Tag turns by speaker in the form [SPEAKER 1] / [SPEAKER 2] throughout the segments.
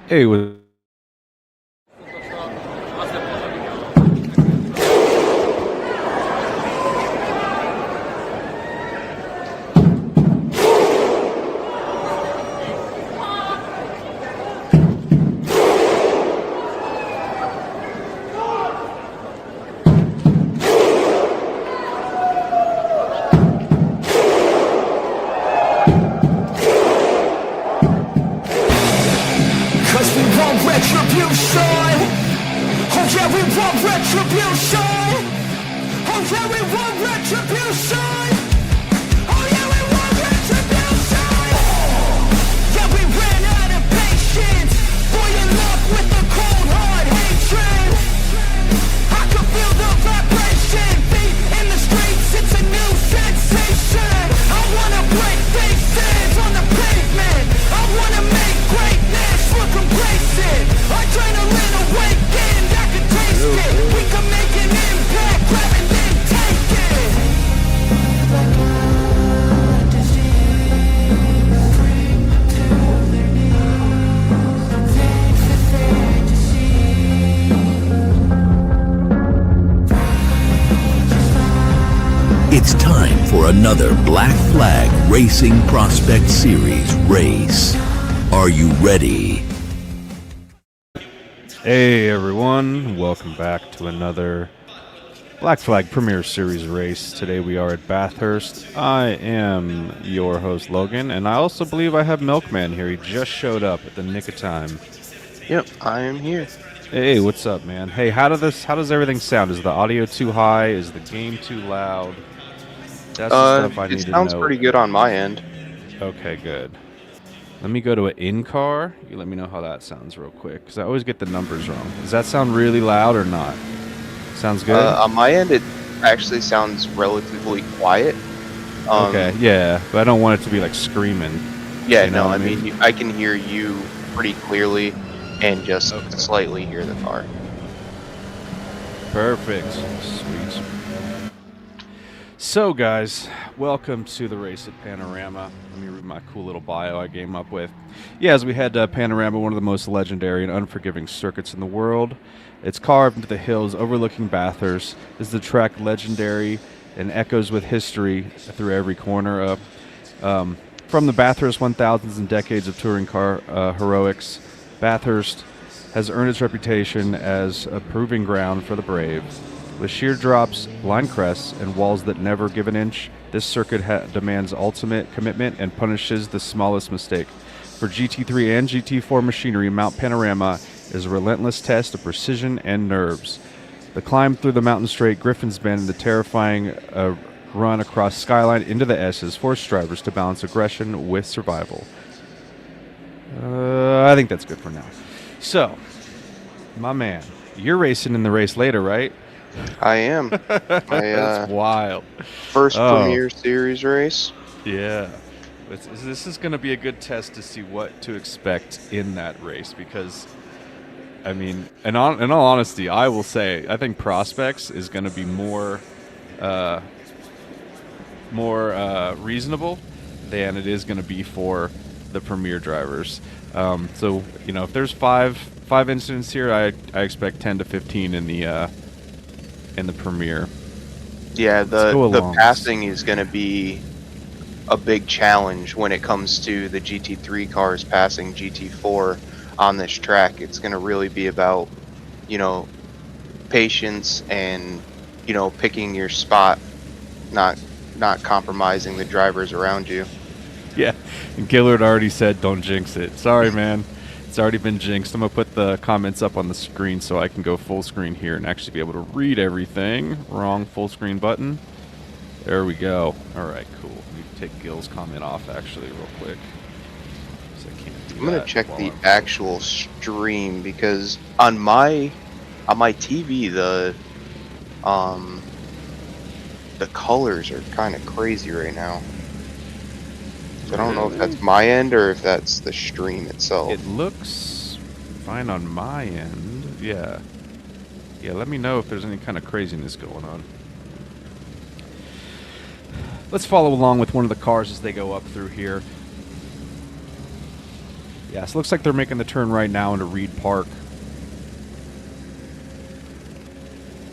[SPEAKER 1] Hey,
[SPEAKER 2] Cause we want retribution. Oh yeah, we want retribution. Oh yeah, we want retribution. Oh yeah, we want retribution. Yeah, we ran out of patience. Boiling up with the cold hard hatred. I can feel the vibration. Beat in the streets, it's a new sensation. I wanna break faces on the pavement. I wanna make greatness look complacent. Adrenaline awakened, I can taste it. We can make an impact, grab and then take it.
[SPEAKER 3] It's time for another Black Flag Racing Prospect Series race. Are you ready?
[SPEAKER 1] hey everyone, welcome back to another Black Flag Premier Series race. Today we are at Bathurst. I am your host Logan, and I also believe I have Milkman here. He just showed up at the nick of time.
[SPEAKER 4] Yep, I am here.
[SPEAKER 1] Hey, what's up, man? Hey, how does everything sound? Is the audio too high? Is the game too loud? That's the stuff I need
[SPEAKER 4] It
[SPEAKER 1] to
[SPEAKER 4] sounds
[SPEAKER 1] know.
[SPEAKER 4] pretty good on my end.
[SPEAKER 1] Okay, good. Let me go to an in-car. You let me know how that sounds real quick, because I always get the numbers wrong. Does that sound really loud or not? Sounds good?
[SPEAKER 4] On my end, it actually sounds relatively quiet.
[SPEAKER 1] Okay, yeah, but I don't want it to be like screaming.
[SPEAKER 4] Yeah,
[SPEAKER 1] You know
[SPEAKER 4] no,
[SPEAKER 1] what
[SPEAKER 4] I
[SPEAKER 1] I mean?
[SPEAKER 4] mean, I can hear you pretty clearly and just slightly hear the car.
[SPEAKER 1] Perfect. Sweet. So, guys, welcome to the race at Panorama. Let me read my cool little bio I came up with. Yeah, as we head to Panorama, one of the most legendary and unforgiving circuits in the world. It's carved into the hills overlooking Bathurst. Is the track legendary and echoes with history through every corner. From the Bathurst 1000s and decades of touring car heroics, Bathurst has earned its reputation as a proving ground for the brave. With sheer drops, blind crests, and walls that never give an inch, this circuit demands ultimate commitment and punishes the smallest mistake. For GT3 and GT4 machinery, Mount Panorama is a relentless test of precision and nerves. The climb through the mountain straight Griffin's Bend and the terrifying run across Skyline into the S's force drivers to balance aggression with survival. I think that's good for now. So, my man, you're racing in the race later, right?
[SPEAKER 4] I am.
[SPEAKER 1] That's wild.
[SPEAKER 4] First Premier Series race.
[SPEAKER 1] Yeah. This is going to be a good test to see what to expect in that race because, I mean, in all honesty, I will say I think Prospects is going to be more reasonable than it is going to be for the Premier drivers. So, you know, if there's five incidents here, I expect 10 to 15 in the Premier.
[SPEAKER 4] Yeah, the passing is going to be a big challenge when it comes to the GT3 cars passing GT4 on this track. It's going to really be about, you know, patience and, you know, picking your spot, not compromising the drivers around you.
[SPEAKER 1] Yeah, and Gillard already said don't jinx it. Sorry, man. It's already been jinxed. I'm going to put the comments up on the screen so I can go full screen here and actually be able to read everything. Wrong full screen button. There we go. All right, cool. Let me take Gil's comment off actually real quick. I can't do
[SPEAKER 4] I'm going
[SPEAKER 1] that
[SPEAKER 4] to check
[SPEAKER 1] while
[SPEAKER 4] the
[SPEAKER 1] I'm-
[SPEAKER 4] actual stream because on my TV the colors are kind of crazy right now. So I don't know if that's my end or if that's the stream itself.
[SPEAKER 1] It looks fine on my end. Yeah. Yeah, let me know if there's any kind of craziness going on. Let's follow along with one of the cars as they go up through here. Yeah, so it looks like they're making the turn right now into Reed Park.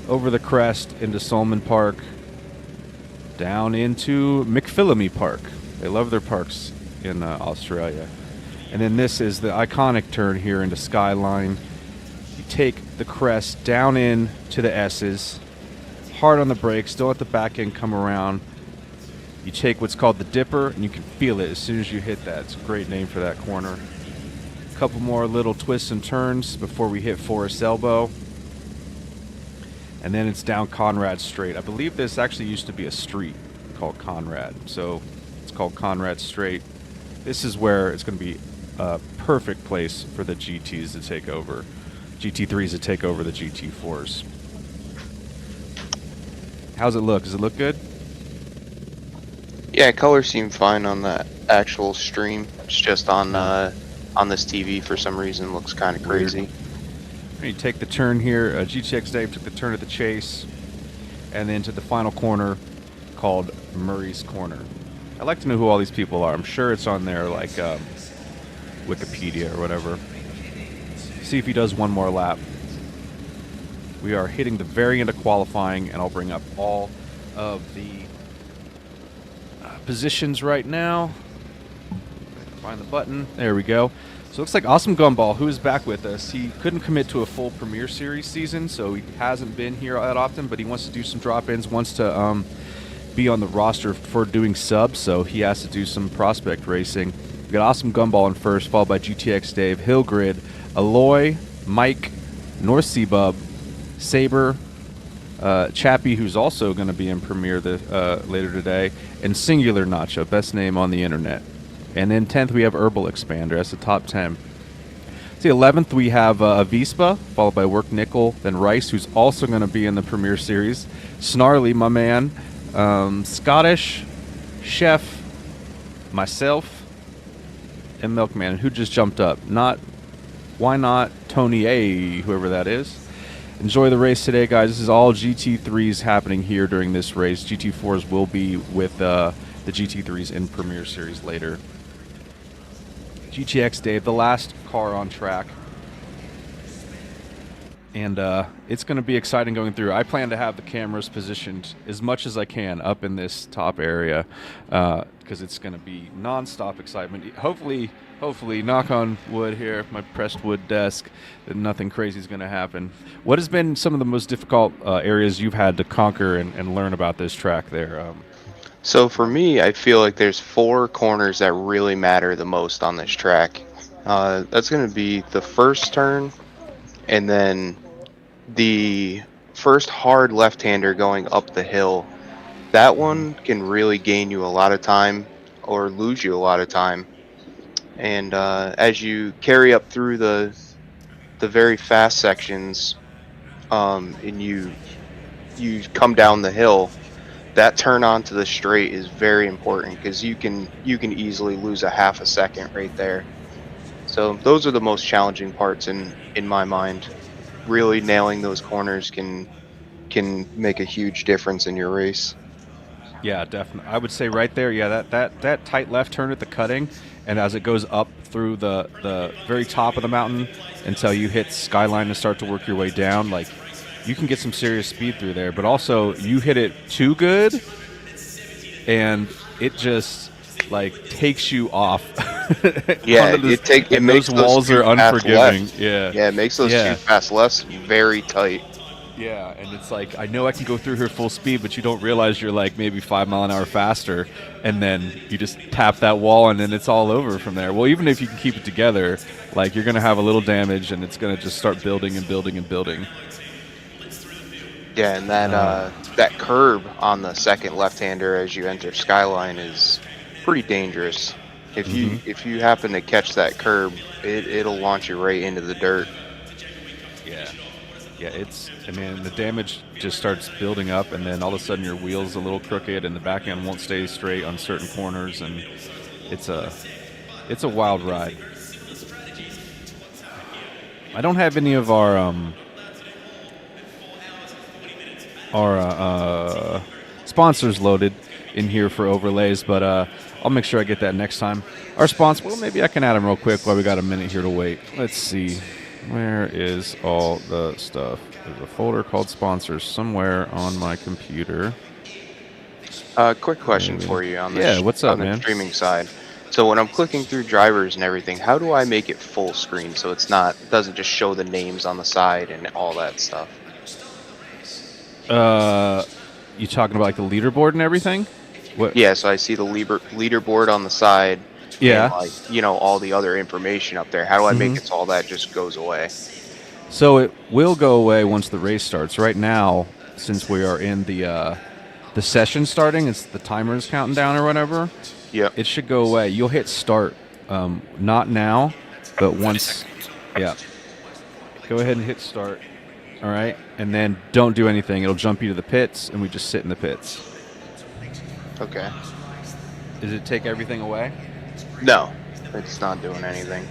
[SPEAKER 1] Over the crest into Solomon Park. Down into McPhillamy Park. They love their parks in Australia. And then this is the iconic turn here into Skyline. You take the crest down in to the S's. Hard on the brakes, don't let the back end come around. You take what's called the dipper, and you can feel it as soon as you hit that. It's a great name for that corner. A couple more little twists and turns before we hit Forest Elbow. And then it's down Conrad Straight. I believe this actually used to be a street called Conrad. So it's called Conrad Straight. This is where it's going to be a perfect place for the GTs to take over. GT3s to take over the GT4s. How's it look? Does it look good?
[SPEAKER 4] Yeah, colors seem fine on the actual stream. It's just on this TV for some reason looks kind of crazy.
[SPEAKER 1] You take the turn here. GTX Dave took the turn at the chase, and then to the final corner called Murray's Corner. I'd like to know who all these people are. I'm sure it's on there, like Wikipedia or whatever. See if he does one more lap. We are hitting the very end of qualifying, and I'll bring up all of the positions right now. Find the button. There we go. So it looks like Awesome Gumball, who is back with us. He couldn't commit to a full Premier Series season, so he hasn't been here that often, but he wants to do some drop-ins, wants to be on the roster for doing subs, so he has to do some prospect racing. We got Awesome Gumball in first, followed by GTX Dave, Hillgrid, Aloy, Mike, North Sea Bub, Saber, Chappie, who's also going to be in Premier later today, and Singular Nacho, best name on the internet. And then 10th, we have Herbal Expander. That's the top 10. See, 11th, we have Avispa, followed by Work Nickel, then Rice, who's also going to be in the Premier Series. Snarly, my man. Scottish, Chef, myself, and Milkman, who just jumped up. Why not Tony A, whoever that is. Enjoy the race today, guys. This is all GT3s happening here during this race. GT4s will be with the GT3s in Premier Series later. GTX Dave, the last car on track. And it's going to be exciting going through. I plan to have the cameras positioned as much as I can up in this top area because it's going to be non-stop excitement. Hopefully, knock on wood here, my pressed wood desk, that nothing crazy is going to happen. What has been some of the most difficult areas you've had to conquer and learn about this track there?
[SPEAKER 4] So for me, I feel like there's 4 corners that really matter the most on this track. That's going to be the first turn, and then the first hard left-hander going up the hill. That one can really gain you a lot of time or lose you a lot of time. And as you carry up through the very fast sections, and you come down the hill, that turn onto the straight is very important because you can easily lose a half a second right there. So those are the most challenging parts in my mind. Really nailing those corners can make a huge difference in your race.
[SPEAKER 1] Yeah, definitely. I would say right there, yeah, that tight left turn at the cutting, and as it goes up through the very top of the mountain until you hit Skyline and start to work your way down, like, you can get some serious speed through there, but also you hit it too good and it just like takes you off.
[SPEAKER 4] Yeah, it makes
[SPEAKER 1] those walls are unforgiving.
[SPEAKER 4] Yeah, it makes those 2 fast lefts very tight.
[SPEAKER 1] Yeah, and it's like, I know I can go through here full speed, but you don't realize you're like maybe 5 mile an hour faster, and then you just tap that wall and then it's all over from there. Well, even if you can keep it together, like, you're going to have a little damage and it's going to just start building and building and building.
[SPEAKER 4] Yeah, and that curb on the second left-hander as you enter Skyline is pretty dangerous. If you happen to catch that curb, it'll launch you right into the dirt.
[SPEAKER 1] Yeah, the damage just starts building up, and then all of a sudden your wheel's a little crooked, and the back end won't stay straight on certain corners, and it's a wild ride. I don't have any of our sponsors loaded. in here for overlays, but I'll make sure I get that next time. Our sponsor, well, maybe I can add them real quick while we got a minute here to wait. Let's see. Where is all the stuff? There's a folder called sponsors somewhere on my computer.
[SPEAKER 4] Quick question for you on the,
[SPEAKER 1] what's up,
[SPEAKER 4] on the
[SPEAKER 1] man?
[SPEAKER 4] streaming side. So when I'm clicking through drivers and everything, how do I make it full screen so it doesn't just show the names on the side and all that stuff?
[SPEAKER 1] You talking about like the leaderboard and everything? What?
[SPEAKER 4] Yeah, so I see the leaderboard on the side.
[SPEAKER 1] Yeah.
[SPEAKER 4] And, like, you know, all the other information up there. How do I make it so all that just goes away?
[SPEAKER 1] So it will go away once the race starts. Right now, since we are in the session starting, it's the timer's counting down or whatever.
[SPEAKER 4] Yep.
[SPEAKER 1] It should go away. You'll hit start. Not now, but once. Yeah. Go ahead and hit start. All right, and then don't do anything. It'll jump you to the pits, and we just sit in the pits.
[SPEAKER 4] Okay.
[SPEAKER 1] Does it take everything away?
[SPEAKER 4] No, it's not doing anything.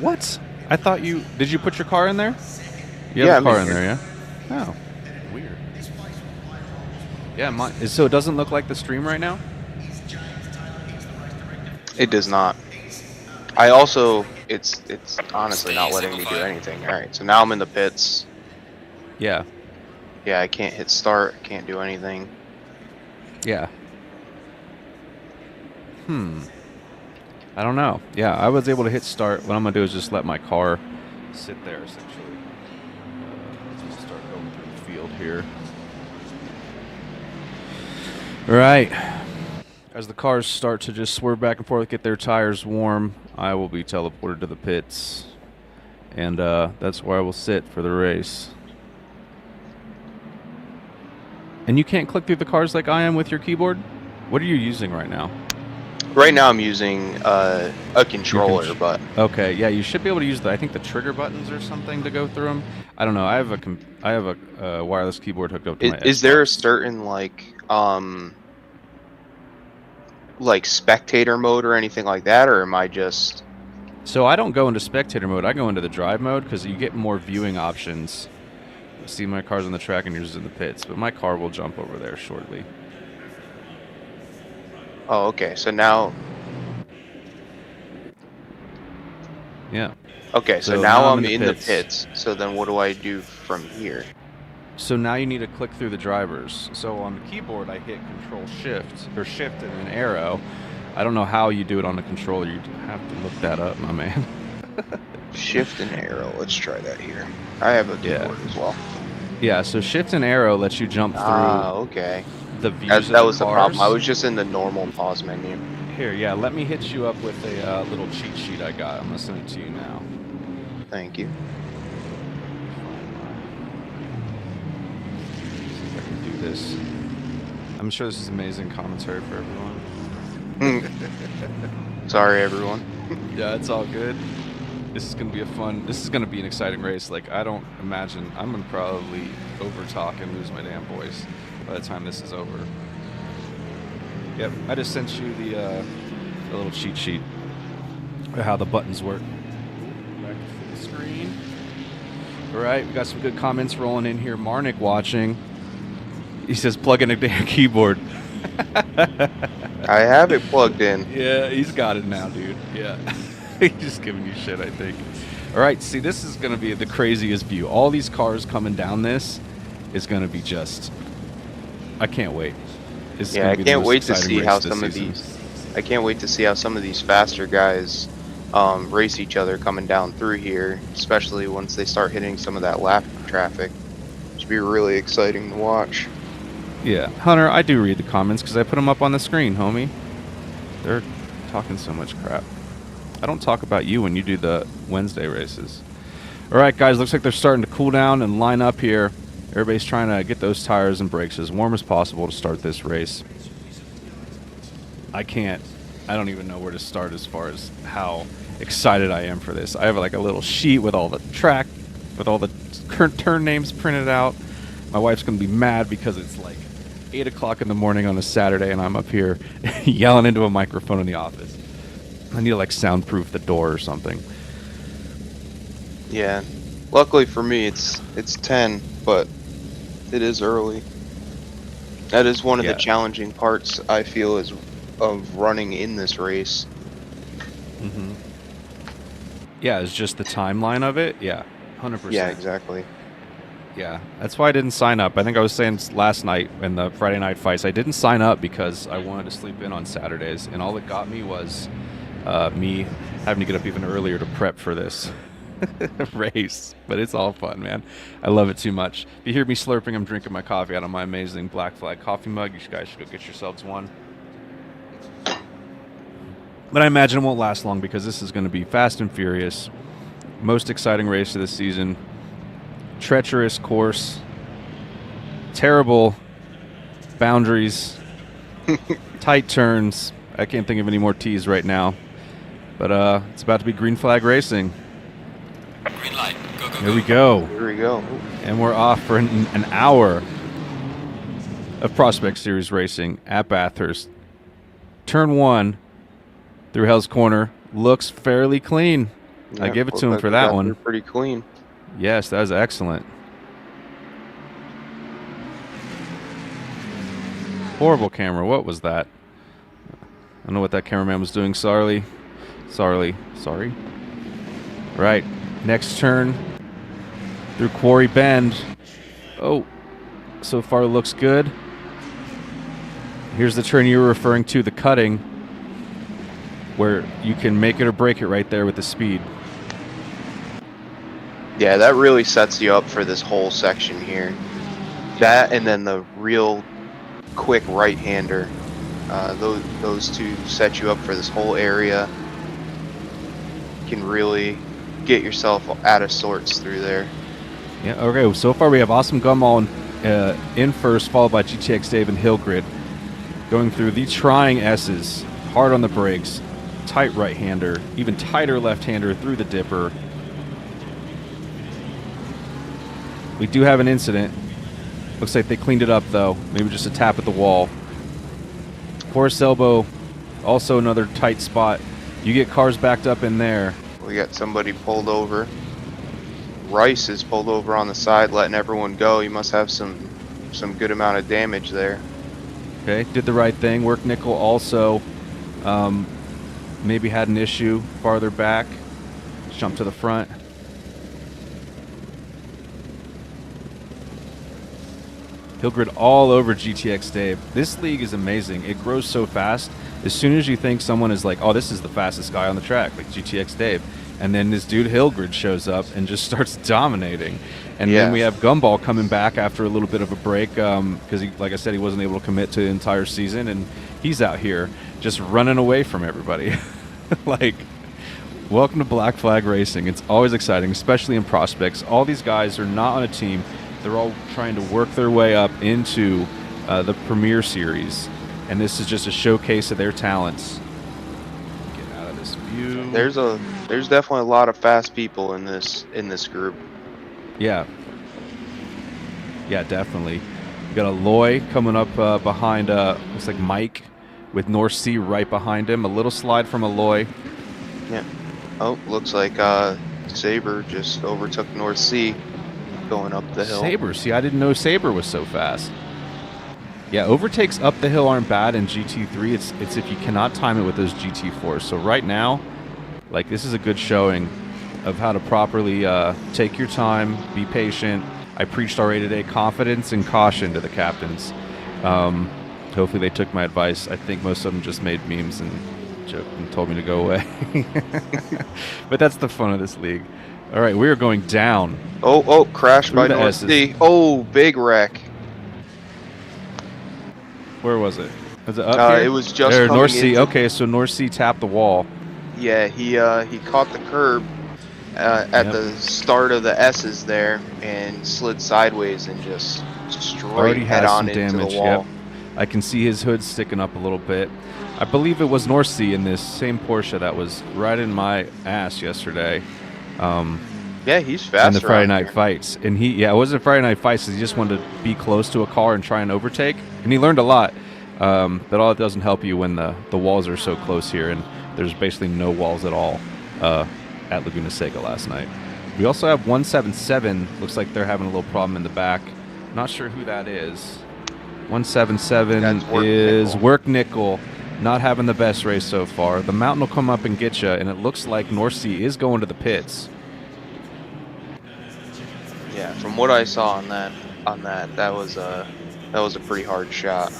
[SPEAKER 1] What? I thought you... Did you put your car in there? You
[SPEAKER 4] Yeah,
[SPEAKER 1] have a car
[SPEAKER 4] I'm
[SPEAKER 1] in
[SPEAKER 4] in
[SPEAKER 1] there, yeah? Oh, weird. Yeah, so it doesn't look like the stream right now?
[SPEAKER 4] It does not. I also... It's honestly not letting me do anything. Alright, so now I'm in the pits.
[SPEAKER 1] Yeah.
[SPEAKER 4] Yeah, I can't hit start. I can't do anything.
[SPEAKER 1] Yeah. I don't know. Yeah, I was able to hit start. What I'm going to do is just let my car sit there, essentially. Let's just start going through the field here. All right. As the cars start to just swerve back and forth, get their tires warm, I will be teleported to the pits. And that's where I will sit for the race. And you can't click through the cars like I am with your keyboard? What are you using right now?
[SPEAKER 4] Right now I'm using a controller, but...
[SPEAKER 1] Okay, yeah, you should be able to use I think the trigger buttons or something to go through them. I don't know. I have a wireless keyboard hooked up to my Xbox.
[SPEAKER 4] Is there a certain like spectator mode or anything like that, or am I just...
[SPEAKER 1] So I don't go into spectator mode. I go into the drive mode because you get more viewing options. See, my car's on the track and yours is in the pits, but my car will jump over there shortly.
[SPEAKER 4] Oh, okay. So now...
[SPEAKER 1] Yeah.
[SPEAKER 4] Okay, so now I'm in the pits. So then what do I do from here?
[SPEAKER 1] So now you need to click through the drivers. So on the keyboard, I hit Control-Shift, or Shift and an arrow. I don't know how you do it on the controller. You have to look that up, my man.
[SPEAKER 4] Shift and arrow. Let's try that here. I have a keyboard as well.
[SPEAKER 1] Yeah, so Shift and arrow lets you jump through
[SPEAKER 4] okay.
[SPEAKER 1] the views
[SPEAKER 4] that
[SPEAKER 1] of
[SPEAKER 4] was
[SPEAKER 1] the
[SPEAKER 4] the
[SPEAKER 1] cars.
[SPEAKER 4] problem. I was just in the normal pause menu.
[SPEAKER 1] Here, yeah, let me hit you up with a little cheat sheet I got. I'm going to send it to you now.
[SPEAKER 4] Thank you.
[SPEAKER 1] See if I can do this. I'm sure this is amazing commentary for everyone.
[SPEAKER 4] Sorry, everyone.
[SPEAKER 1] Yeah, it's all good. This is going to be an exciting race. Like, I don't imagine, I'm going to probably over-talk and lose my damn voice by the time this is over. Yep, I just sent you the little cheat sheet of how the buttons work. Back to the screen. All right, we got some good comments rolling in here. Marnik watching. He says, plug in a damn keyboard.
[SPEAKER 4] I have it plugged in.
[SPEAKER 1] Yeah, he's got it now, dude. Yeah. He's just giving you shit, I think. All right, see, this is going to be the craziest view. All these cars coming down this is going to be just... I can't wait.
[SPEAKER 4] Yeah, I can't wait to see how some of these... I can't wait to see how some of these faster guys race each other coming down through here, especially once they start hitting some of that lap traffic. It should be really exciting to watch.
[SPEAKER 1] Yeah, Hunter, I do read the comments because I put them up on the screen, homie. They're talking so much crap. I don't talk about you when you do the Wednesday races. All right, guys, looks like they're starting to cool down and line up here. Everybody's trying to get those tires and brakes as warm as possible to start this race. I don't even know where to start as far as how excited I am for this. I have like a little sheet with all the track, with all the current turn names printed out. My wife's going to be mad because it's like 8 o'clock in the morning on a Saturday and I'm up here yelling into a microphone in the office. I need to like soundproof the door or something.
[SPEAKER 4] Yeah. Luckily for me, it's 10, but it is early. That is one of the challenging parts, I feel, is of running in this race.
[SPEAKER 1] Mm-hmm. Yeah, it's just the timeline of it. Yeah, 100%.
[SPEAKER 4] Yeah, exactly.
[SPEAKER 1] Yeah, that's why I didn't sign up. I think I was saying last night in the Friday night fights, I didn't sign up because I wanted to sleep in on Saturdays, and all it got me was me having to get up even earlier to prep for this race. But it's all fun, man. I love it too much. If you hear me slurping, I'm drinking my coffee out of my amazing Black Flag coffee mug. You guys should go get yourselves one. But I imagine it won't last long because this is going to be fast and furious. Most exciting race of the season. Treacherous course. Terrible boundaries. Tight turns. I can't think of any more T's right now. But it's about to be green flag racing.
[SPEAKER 5] Green light. Go, go,
[SPEAKER 1] Here we go.
[SPEAKER 4] Here we go.
[SPEAKER 1] And we're off for an hour of Prospect Series racing at Bathurst. Turn 1 through Hell's Corner looks fairly clean.
[SPEAKER 4] Yeah,
[SPEAKER 1] I give it to him for that one.
[SPEAKER 4] Pretty clean.
[SPEAKER 1] Yes, that was excellent. Horrible camera. What was that? I don't know what that cameraman was doing. Sorry. Right. Next turn through Quarry Bend. Oh, so far looks good. Here's the turn you were referring to, the cutting, where you can make it or break it right there with the speed.
[SPEAKER 4] Yeah, that really sets you up for this whole section here. That and then the real quick right-hander. Those two set you up for this whole area. You can really get yourself out of sorts through there.
[SPEAKER 1] Yeah, okay, so far we have Awesome Gumball in first, followed by GTX Dave and Hillgrid. Going through the trying S's, hard on the brakes, tight right-hander, even tighter left-hander through the dipper. We do have an incident. Looks like they cleaned it up, though. Maybe just a tap at the wall. Horse elbow, also another tight spot. You get cars backed up in there.
[SPEAKER 4] We got somebody pulled over. Rice is pulled over on the side, letting everyone go. He must have some good amount of damage there.
[SPEAKER 1] Okay, did the right thing. Work Nickel also maybe had an issue farther back. Jump to the front. Hillgrid all over GTX Dave. This league is amazing. It grows so fast. As soon as you think someone is like, oh, this is the fastest guy on the track, like GTX Dave, and then this dude Hillgrid shows up and just starts dominating. And then we have Gumball coming back after a little bit of a break because, like I said, he wasn't able to commit to the entire season, and he's out here just running away from everybody. Like, welcome to Black Flag Racing. It's always exciting, especially in prospects. All these guys are not on a team. They're all trying to work their way up into the Premier Series, and this is just a showcase of their talents. Get out of this view.
[SPEAKER 4] There's definitely a lot of fast people in this group.
[SPEAKER 1] Yeah, definitely. We got a Loy coming up behind. Looks like Mike with North Sea right behind him. A little slide from a Loy.
[SPEAKER 4] Yeah. Oh, looks like Sabre just overtook North Sea going up the hill.
[SPEAKER 1] Sabre, see, I didn't know Sabre was so fast. Yeah, overtakes up the hill aren't bad in GT3. It's if you cannot time it with those GT4s. So right now, like, this is a good showing of how to properly take your time, be patient. I preached already today confidence and caution to the captains. Hopefully they took my advice. I think most of them just made memes and joked and told me to go away. But that's the fun of this league. All right, we are going down.
[SPEAKER 4] Oh, crash by North Sea. Oh, big wreck.
[SPEAKER 1] Where was it? Was it up here?
[SPEAKER 4] It was just
[SPEAKER 1] there,
[SPEAKER 4] coming
[SPEAKER 1] North Sea.
[SPEAKER 4] into...
[SPEAKER 1] Okay, so North Sea tapped the wall.
[SPEAKER 4] Yeah, he caught the curb at the start of the S's there and slid sideways and just straight head on into the wall.
[SPEAKER 1] Yep. I can see his hood sticking up a little bit. I believe it was North Sea in this same Porsche that was right in my ass yesterday.
[SPEAKER 4] Yeah, he's fast.
[SPEAKER 1] In the Friday night fights, and it wasn't Friday night fights. He just wanted to be close to a car and try and overtake, and he learned a lot. But all it doesn't help you when the walls are so close here, and there's basically no walls at all at Laguna Seca last night. We also have 177. Looks like they're having a little problem in the back. Not sure who that is. 177 is Work Nickel. Not having the best race so far. The mountain will come up and get you, and it looks like North Sea is going to the pits.
[SPEAKER 4] Yeah, from what I saw on that was a pretty hard shot.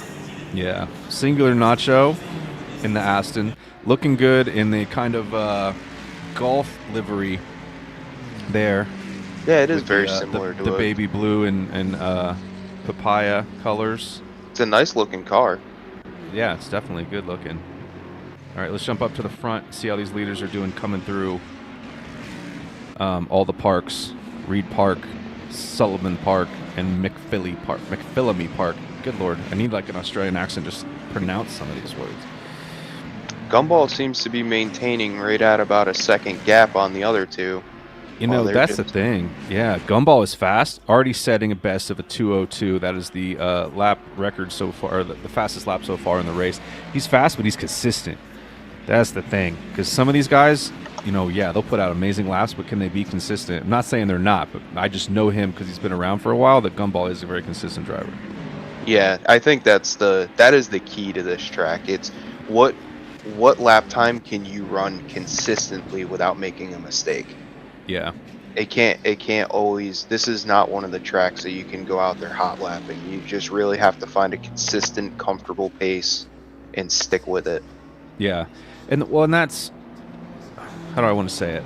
[SPEAKER 1] Yeah, Singular Nacho in the Aston, looking good in the kind of golf livery there.
[SPEAKER 4] Yeah, it is very similar to
[SPEAKER 1] the baby blue and papaya colors.
[SPEAKER 4] It's a nice looking car.
[SPEAKER 1] Yeah, it's definitely good looking. All right, let's jump up to the front, see how these leaders are doing coming through all the parks. Reed Park, Sullivan Park, and McPhillamy Park. Good Lord, I need like an Australian accent just to pronounce some of these words.
[SPEAKER 4] Gumball seems to be maintaining right at about a second gap on the other two.
[SPEAKER 1] You know, that's the thing. Yeah, Gumball is fast, already setting a best of a 2:02. That is the lap record so far, the fastest lap so far in the race. He's fast, but he's consistent. That's the thing. Because some of these guys, you know, yeah, they'll put out amazing laps, but can they be consistent? I'm not saying they're not, but I just know him because he's been around for a while, that Gumball is a very consistent driver.
[SPEAKER 4] Yeah, I think that is the key to this track. It's what lap time can you run consistently without making a mistake?
[SPEAKER 1] Yeah.
[SPEAKER 4] It can't always. This is not one of the tracks that you can go out there hot lapping. You just really have to find a consistent, comfortable pace and stick with it.
[SPEAKER 1] Yeah. And that's, how do I want to say it?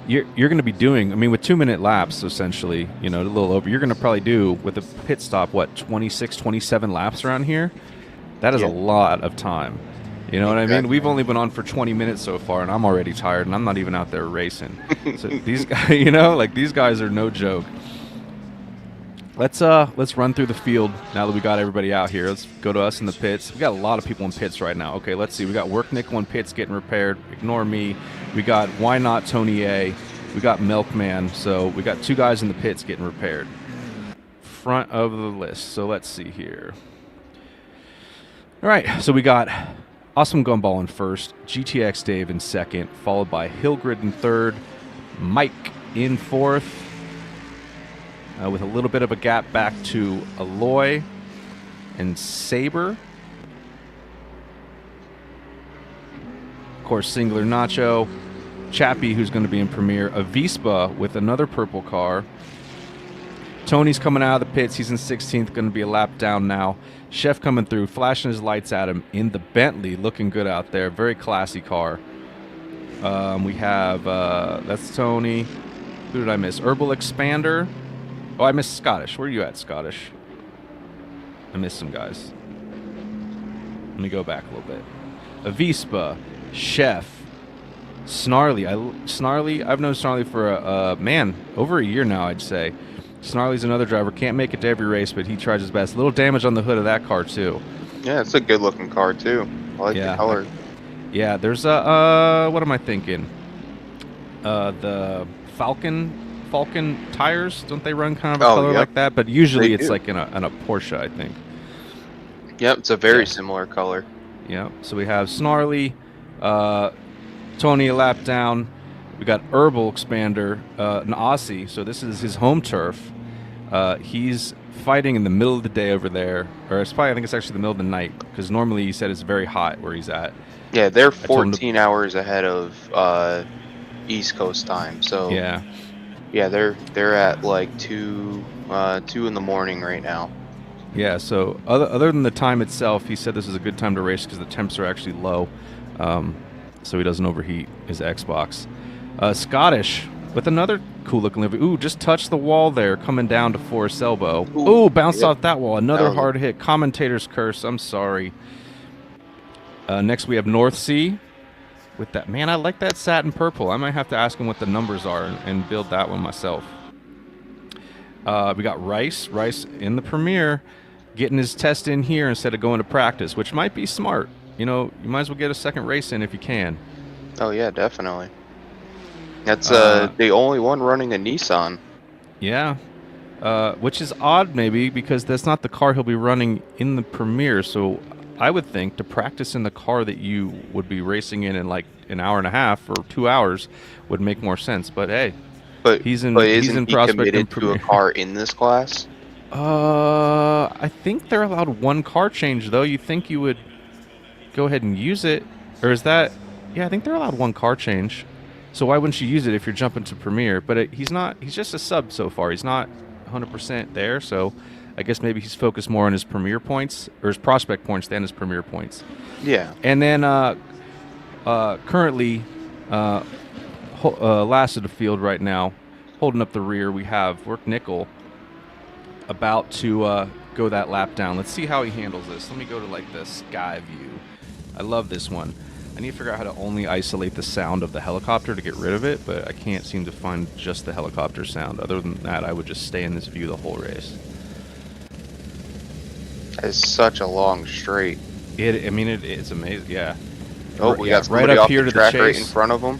[SPEAKER 1] You're going to be doing, I mean, with 2-minute laps, essentially, you know, a little over, you're going to probably do, with a pit stop, 26, 27 laps around here? That is a lot of time. You know what I mean? We've only been on for 20 minutes so far, and I'm already tired, and I'm not even out there racing. So these guys, you know, like these guys are no joke. Let's run through the field now that we got everybody out here. Let's go to us in the pits. We got a lot of people in pits right now. Okay, let's see. We got Work Nickel in pits getting repaired. Ignore me. We got Why Not Tony A. We got Milkman. So we got 2 guys in the pits getting repaired. Front of the list. So let's see here. All right. So we got Awesome Gumball in first, GTX Dave in second, followed by Hillgrid in third, Mike in fourth, with a little bit of a gap back to Aloy and Saber. Of course, Singular Nacho, Chappie, who's going to be in Premier, Avispa with another purple car. Tony's coming out of the pits. He's in 16th, going to be a lap down now. Chef coming through, flashing his lights at him in the Bentley, looking good out there. Very classy car. We have, that's Tony. Who did I miss? Herbal Expander. Oh, I missed Scottish. Where are you at, Scottish? I missed some guys. Let me go back a little bit. Avispa, Chef, Snarly. I've known Snarly for over a year now, I'd say. Snarly's another driver. Can't make it to every race, but he tries his best. A little damage on the hood of that car, too.
[SPEAKER 4] Yeah, it's a good-looking car, too. I like the color.
[SPEAKER 1] Yeah, there's what am I thinking? The Falcon tires, don't they run kind of a color like that? But usually it's like in a Porsche, I think.
[SPEAKER 4] Yep, it's a very similar color.
[SPEAKER 1] Yeah, so we have Snarly, Tony a lap down. We got Herbal Expander, an Aussie, so this is his home turf. He's fighting in the middle of the day over there, or I think it's actually the middle of the night, because normally he said it's very hot where he's at. Yeah,
[SPEAKER 4] they're 14 hours ahead of East Coast time, so yeah, they're at like 2 in the morning right now.
[SPEAKER 1] Yeah, so other than the time itself, he said this is a good time to race because the temps are actually low, so he doesn't overheat his Xbox. Scottish with another cool looking livery. Ooh, just touched the wall there, coming down to Forest Elbow. Ooh, bounced off that wall. Another hard hit. Commentator's curse. I'm sorry. Next we have North Sea with that. Man, I like that satin purple. I might have to ask him what the numbers are and build that one myself. We got Rice in the Premier, getting his test in here instead of going to practice, which might be smart. You know, you might as well get a second race in if you can.
[SPEAKER 4] Oh yeah, definitely. That's the only one running a Nissan.
[SPEAKER 1] Yeah, which is odd maybe because that's not the car he'll be running in the Premier. So I would think to practice in the car that you would be racing in like an hour and a half or 2 hours would make more sense. But hey,
[SPEAKER 4] isn't he committed to a car in this class?
[SPEAKER 1] I think they're allowed one car change, though. You think you would go ahead and use it? Or is that... Yeah, I think they're allowed one car change. So why wouldn't you use it if you're jumping to Premier? But he's not... He's just a sub so far. He's not 100% there, so I guess maybe he's focused more on his Premier points, or his Prospect points, than his Premier points.
[SPEAKER 4] Yeah.
[SPEAKER 1] And then currently, last of the field right now, holding up the rear, we have Work Nickel about to go that lap down. Let's see how he handles this. Let me go to like the sky view. I love this one. I need to figure out how to only isolate the sound of the helicopter to get rid of it, but I can't seem to find just the helicopter sound. Other than that, I would just stay in this view the whole race.
[SPEAKER 4] It's such a long straight.
[SPEAKER 1] It's amazing. Yeah.
[SPEAKER 4] Oh, we got
[SPEAKER 1] right
[SPEAKER 4] somebody
[SPEAKER 1] up
[SPEAKER 4] off
[SPEAKER 1] here
[SPEAKER 4] the
[SPEAKER 1] to the
[SPEAKER 4] track
[SPEAKER 1] chase.
[SPEAKER 4] right in front of him.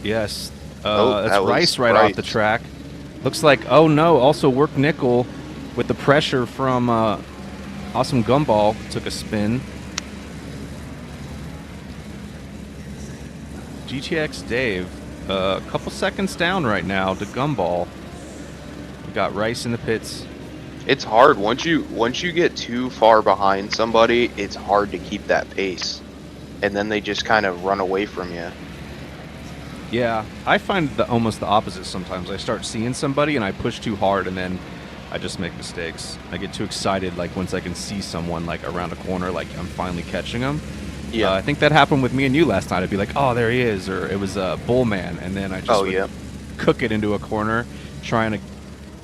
[SPEAKER 1] Yes.
[SPEAKER 4] That
[SPEAKER 1] That's
[SPEAKER 4] was
[SPEAKER 1] Rice right
[SPEAKER 4] Rice.
[SPEAKER 1] off the track. Looks like, oh no, also Work Nickel with the pressure from Awesome Gumball took a spin. GTX Dave, a couple seconds down right now to Gumball. We got Rice in the pits.
[SPEAKER 4] It's hard once you get too far behind somebody. It's hard to keep that pace, and then they just kind of run away from you.
[SPEAKER 1] Yeah, I find almost the opposite sometimes. I start seeing somebody and I push too hard, and then I just make mistakes. I get too excited, like once I can see someone like around a corner, like I'm finally catching them.
[SPEAKER 4] Yeah,
[SPEAKER 1] I think that happened with me and you last night. I'd be like, oh, there he is, or it was Bullman, and then I just would cook it into a corner, trying to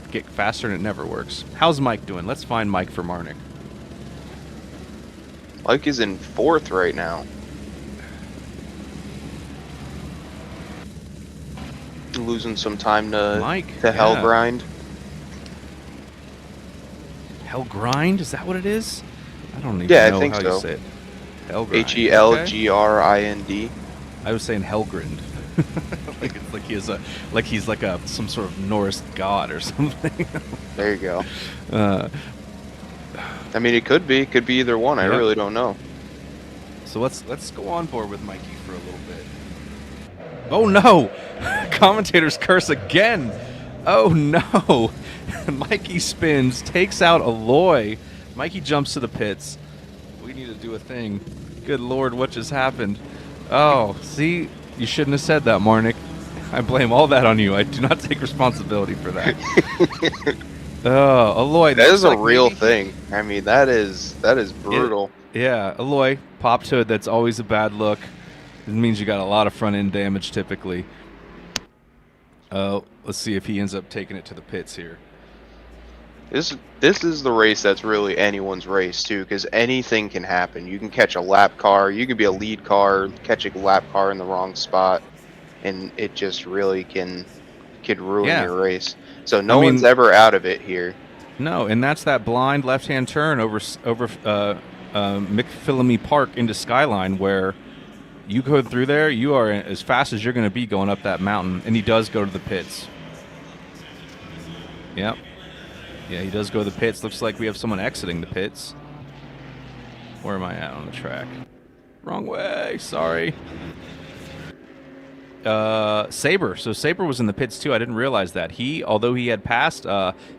[SPEAKER 1] get faster, and it never works. How's Mike doing? Let's find Mike for Marnik.
[SPEAKER 4] Mike is in 4th right now. Losing some time to
[SPEAKER 1] Mike,
[SPEAKER 4] Hell Grind.
[SPEAKER 1] Hell Grind? Is that what it is? I don't even
[SPEAKER 4] Yeah,
[SPEAKER 1] know
[SPEAKER 4] I think
[SPEAKER 1] how
[SPEAKER 4] so.
[SPEAKER 1] you say it. Hellgrind.
[SPEAKER 4] HELGRIND.
[SPEAKER 1] I was saying Hellgrind. like he's like some sort of Norse god or something.
[SPEAKER 4] There you go. I mean, it could be either one. I really don't know.
[SPEAKER 1] So let's go on board with Mikey for a little bit. Oh no! Commentator's curse again. Oh no! Mikey spins, takes out Aloy. Mikey jumps to the pits. We need to do a thing. Good lord, what just happened? Oh, see? You shouldn't have said that, Marnik. I blame all that on you. I do not take responsibility for that. Oh, Aloy.
[SPEAKER 4] That is a real thing. I mean, that is brutal.
[SPEAKER 1] Yeah, Aloy, popped hood, that's always a bad look. It means you got a lot of front end damage typically. Let's see if he ends up taking it to the pits here.
[SPEAKER 4] This is the race that's really anyone's race too, because anything can happen. You can catch a lap car, you could be a lead car, catch a lap car in the wrong spot, and it just really can ruin your race. So no one's ever out of it here.
[SPEAKER 1] No, and that's that blind left-hand turn over McPhillamy Park into Skyline, where you go through there, you are as fast as you're going to be going up that mountain, and he does go to the pits. Yep. Yeah, he does go to the pits. Looks like we have someone exiting the pits. Where am I at on the track? Wrong way. Sorry. Saber. So Saber was in the pits too. I didn't realize that. Although he had passed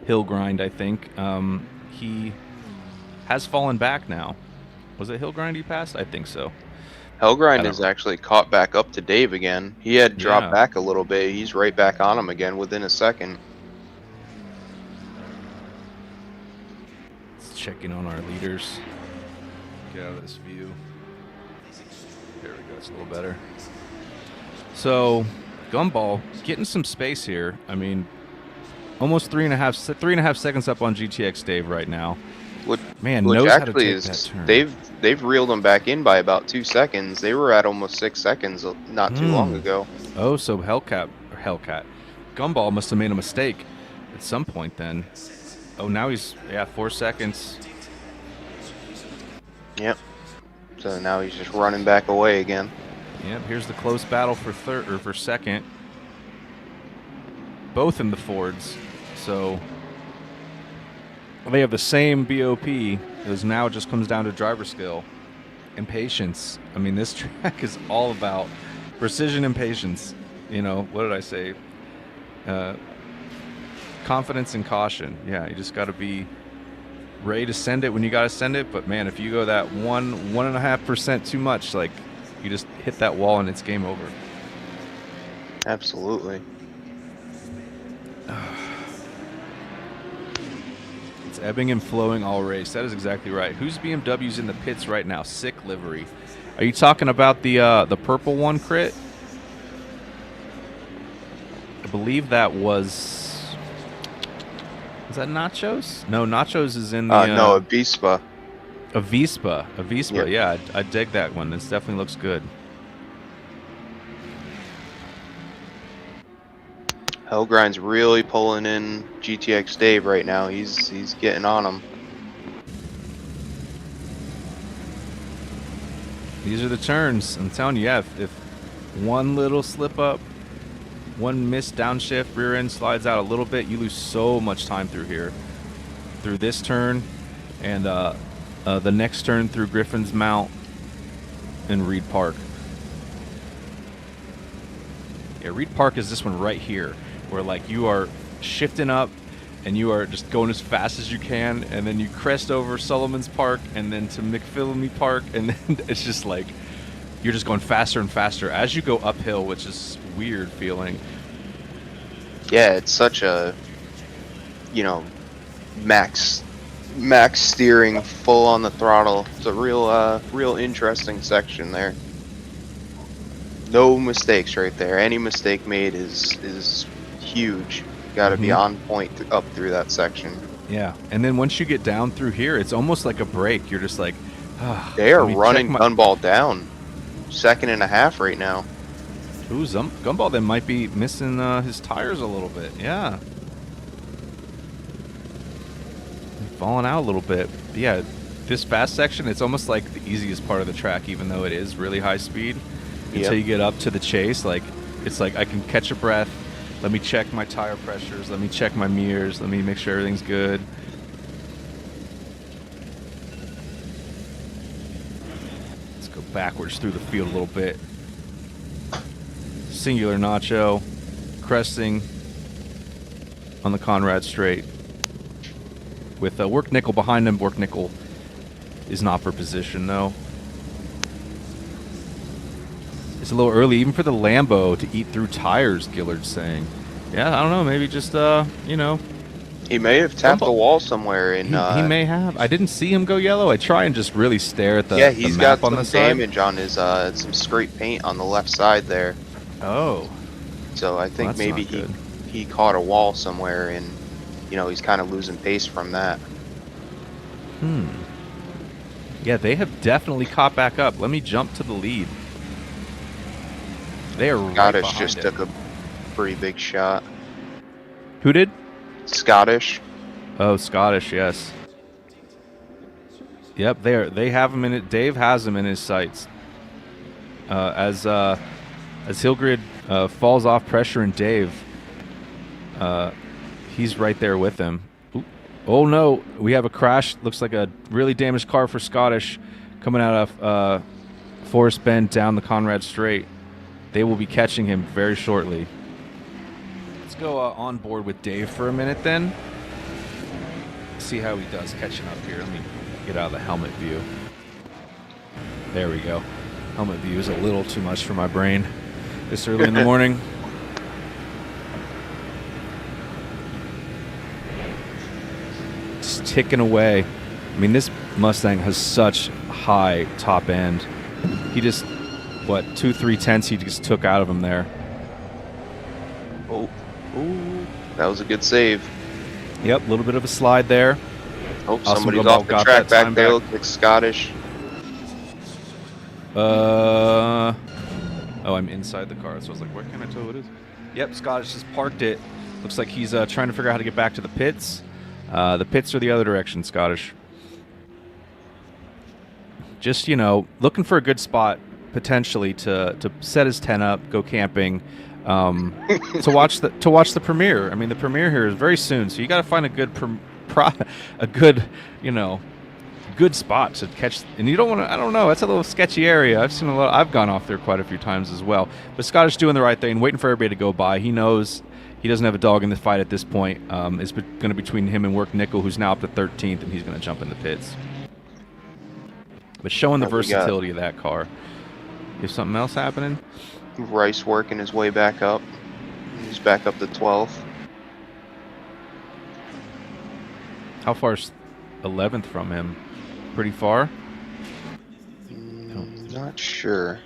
[SPEAKER 1] Hill Grind, I think, he has fallen back now. Was it Hill Grind he passed? I think so.
[SPEAKER 4] Hellgrind is actually caught back up to Dave again. He had dropped back a little bit. He's right back on him again within a second.
[SPEAKER 1] Let's check in on our leaders. Get out of this view. There we go. It's a little better. So, Gumball getting some space here. I mean, almost 3.5 seconds up on GTX Dave right now.
[SPEAKER 4] Which
[SPEAKER 1] knows how to take that turn.
[SPEAKER 4] They've reeled them back in by about 2 seconds. They were at almost 6 seconds not too long ago.
[SPEAKER 1] Oh, so Hellcat. Gumball must have made a mistake at some point then. Oh, now he's 4 seconds.
[SPEAKER 4] Yep. So now he's just running back away again.
[SPEAKER 1] Yep. Here's the close battle for second. Both in the Fords. So they have the same BOP. Now it just comes down to driver skill and patience. I mean, this track is all about precision and patience. You know, what did I say? confidence and caution. Yeah, you just got to be ready to send it when you got to send it. But man, if you go that 1.5% too much, like you just hit that wall and it's game over.
[SPEAKER 4] Absolutely.
[SPEAKER 1] It's ebbing and flowing all race. That is exactly right. Whose BMW's in the pits right now? Sick livery. Are you talking about the purple one, Crit? I believe that was that Nachos? No, Nachos is in the
[SPEAKER 4] no, a Vespa.
[SPEAKER 1] A Vespa.
[SPEAKER 4] Yep.
[SPEAKER 1] Yeah, I dig that one. This definitely looks good.
[SPEAKER 4] Hellgrind's really pulling in GTX Dave right now. He's getting on him.
[SPEAKER 1] These are the turns. I'm telling you, yeah, if one little slip up, one missed downshift, rear end slides out a little bit, you lose so much time through here. Through this turn and the next turn through Griffin's Mount and Reed Park. Yeah, Reed Park is this one right here, where like you are shifting up and you are just going as fast as you can, and then you crest over Sullivan's Park and then to McPhillamy Park, and then it's just like you're just going faster and faster as you go uphill, which is weird feeling.
[SPEAKER 4] Yeah, it's such a, you know, max steering, full on the throttle. It's a real interesting section there. No mistakes right there. Any mistake made is huge. Got to be on point up through that section.
[SPEAKER 1] Yeah, and then once you get down through here, it's almost like a break. You're just like,
[SPEAKER 4] they are running Gunball down. 2.5 right now.
[SPEAKER 1] Ooh, Gumball then might be missing his tires a little bit. Yeah. Falling out a little bit. But yeah, this fast section, it's almost like the easiest part of the track, even though it is really high speed. Until you get up to the chase, like it's like I can catch a breath. Let me check my tire pressures. Let me check my mirrors. Let me make sure everything's good. Let's go backwards through the field a little bit. Singular Nacho, cresting on the Conrad straight. With Work Nickel behind him. Work Nickel is not for position, though. It's a little early, even for the Lambo, to eat through tires, Gillard's saying. Yeah, I don't know, maybe just, you know.
[SPEAKER 4] He may have tapped the wall somewhere. In,
[SPEAKER 1] he may have. I didn't see him go yellow. I try and just really stare at the
[SPEAKER 4] yeah, he's
[SPEAKER 1] the map
[SPEAKER 4] got
[SPEAKER 1] on the
[SPEAKER 4] some damage on his, some scrape paint on the left side there.
[SPEAKER 1] Oh.
[SPEAKER 4] So I think maybe he caught a wall somewhere, and, you know, he's kind of losing pace from that.
[SPEAKER 1] Yeah, they have definitely caught back up. Let me jump to the lead. They are
[SPEAKER 4] Scottish
[SPEAKER 1] right
[SPEAKER 4] just
[SPEAKER 1] it.
[SPEAKER 4] took a pretty big shot.
[SPEAKER 1] Who did?
[SPEAKER 4] Scottish.
[SPEAKER 1] Oh, Scottish, yes. Yep, they have him in it. Dave has him in his sights. As Hillgrid falls off pressure, and Dave, he's right there with him. Ooh. Oh no, we have a crash. Looks like a really damaged car for Scottish coming out of Forest Bend down the Conrad Straight. They will be catching him very shortly. Let's go on board with Dave for a minute then. See how he does catching up here. Let me get out of the helmet view. There we go. Helmet view is a little too much for my brain this early in the morning. Just ticking away. I mean, this Mustang has such high top end. He just, what, 2-3 tenths he just took out of him there.
[SPEAKER 4] Oh, ooh, that was a good save.
[SPEAKER 1] Yep, a little bit of a slide there.
[SPEAKER 4] Oh, somebody's off the track back there. Looks like Scottish.
[SPEAKER 1] Oh, I'm inside the car, so I was like, where can I tell what it is? Yep, Scottish just parked it. Looks like he's trying to figure out how to get back to the pits. The pits are the other direction, Scottish. Just, you know, looking for a good spot, potentially, to set his tent up, go camping, to watch the premiere. I mean, the premiere here is very soon, so you got to find a good good spot to catch. And you don't want to. I don't know. That's a little sketchy area. I've gone off there quite a few times as well. But Scottish doing the right thing, waiting for everybody to go by. He knows he doesn't have a dog in the fight at this point. It's going to be between him and Work Nickel, who's now up to 13th, and he's going to jump in the pits. But showing the versatility of that car. Is something else happening?
[SPEAKER 4] Rice working his way back up. He's back up to 12th.
[SPEAKER 1] How far is 11th from him? Pretty far?
[SPEAKER 4] Not sure.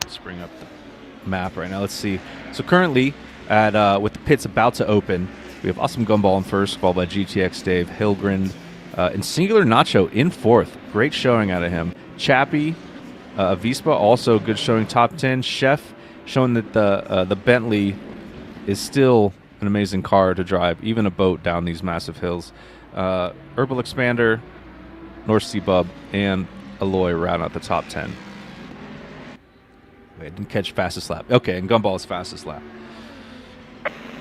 [SPEAKER 1] Let's bring up the map right now. Let's see. So currently, with the pits about to open, we have Awesome Gumball in first, followed by GTX Dave, Hilgrind, and Singular Nacho in fourth. Great showing out of him. Chappie, Avispa, also good showing, top 10. Chef, showing that the Bentley is still an amazing car to drive, even a boat down these massive hills. Herbal Expander, North Sea Bub, and Aloy round out the top 10. Wait, I didn't catch fastest lap. Okay, and Gumball's fastest lap.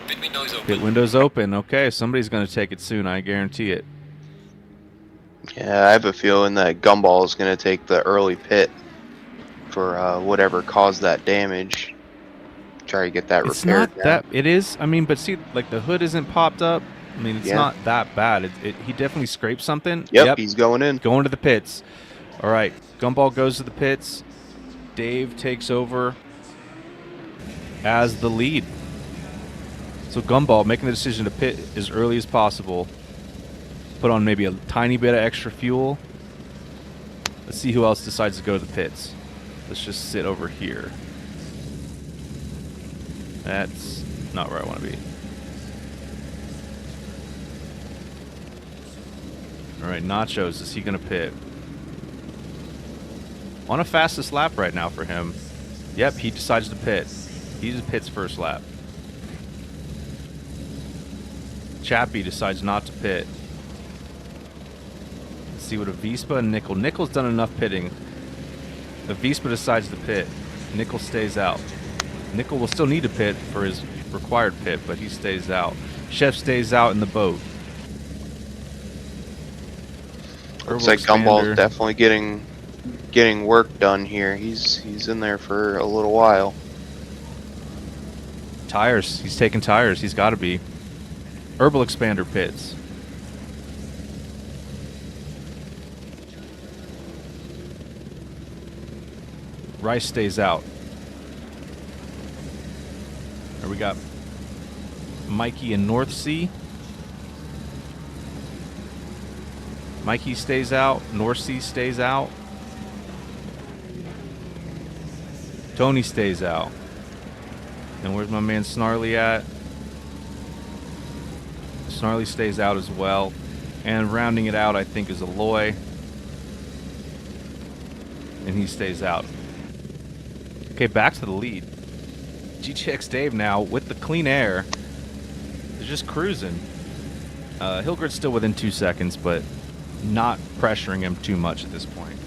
[SPEAKER 5] Pit windows open.
[SPEAKER 1] Pit windows open. Okay, somebody's going to take it soon. I guarantee it.
[SPEAKER 4] Yeah, I have a feeling that Gumball is going to take the early pit for whatever caused that damage. Try to get that
[SPEAKER 1] It's
[SPEAKER 4] repaired.
[SPEAKER 1] not that. It is. I mean, but see, like the hood isn't popped up. I mean, it's not that bad. He definitely scraped something.
[SPEAKER 4] Yep, he's going in.
[SPEAKER 1] Going to the pits. All right, Gumball goes to the pits. Dave takes over as the lead. So Gumball making the decision to pit as early as possible. Put on maybe a tiny bit of extra fuel. Let's see who else decides to go to the pits. Let's just sit over here. That's not where I want to be. All right, Nachos, is he going to pit? On a fastest lap right now for him. Yep, he decides to pit. He just pits first lap. Chappie decides not to pit. Let's see what Avispa and Nickel. Nickel's done enough pitting. Avispa decides to pit. Nickel stays out. Nickel will still need to pit for his required pit, but he stays out. Chef stays out in the boat.
[SPEAKER 4] Looks like Gumball's definitely getting work done here. He's in there for a little while.
[SPEAKER 1] Tires. He's taking tires. He's got to be. Herbal Expander pits. Rice stays out. There we got Mikey and North Sea. Mikey stays out. North Sea stays out. Tony stays out. And where's my man Snarly at? Snarly stays out as well. And rounding it out, I think, is Aloy. And he stays out. Okay, back to the lead. GTX Dave now with the clean air is just cruising. Hilgard's still within 2 seconds, but not pressuring him too much at this point.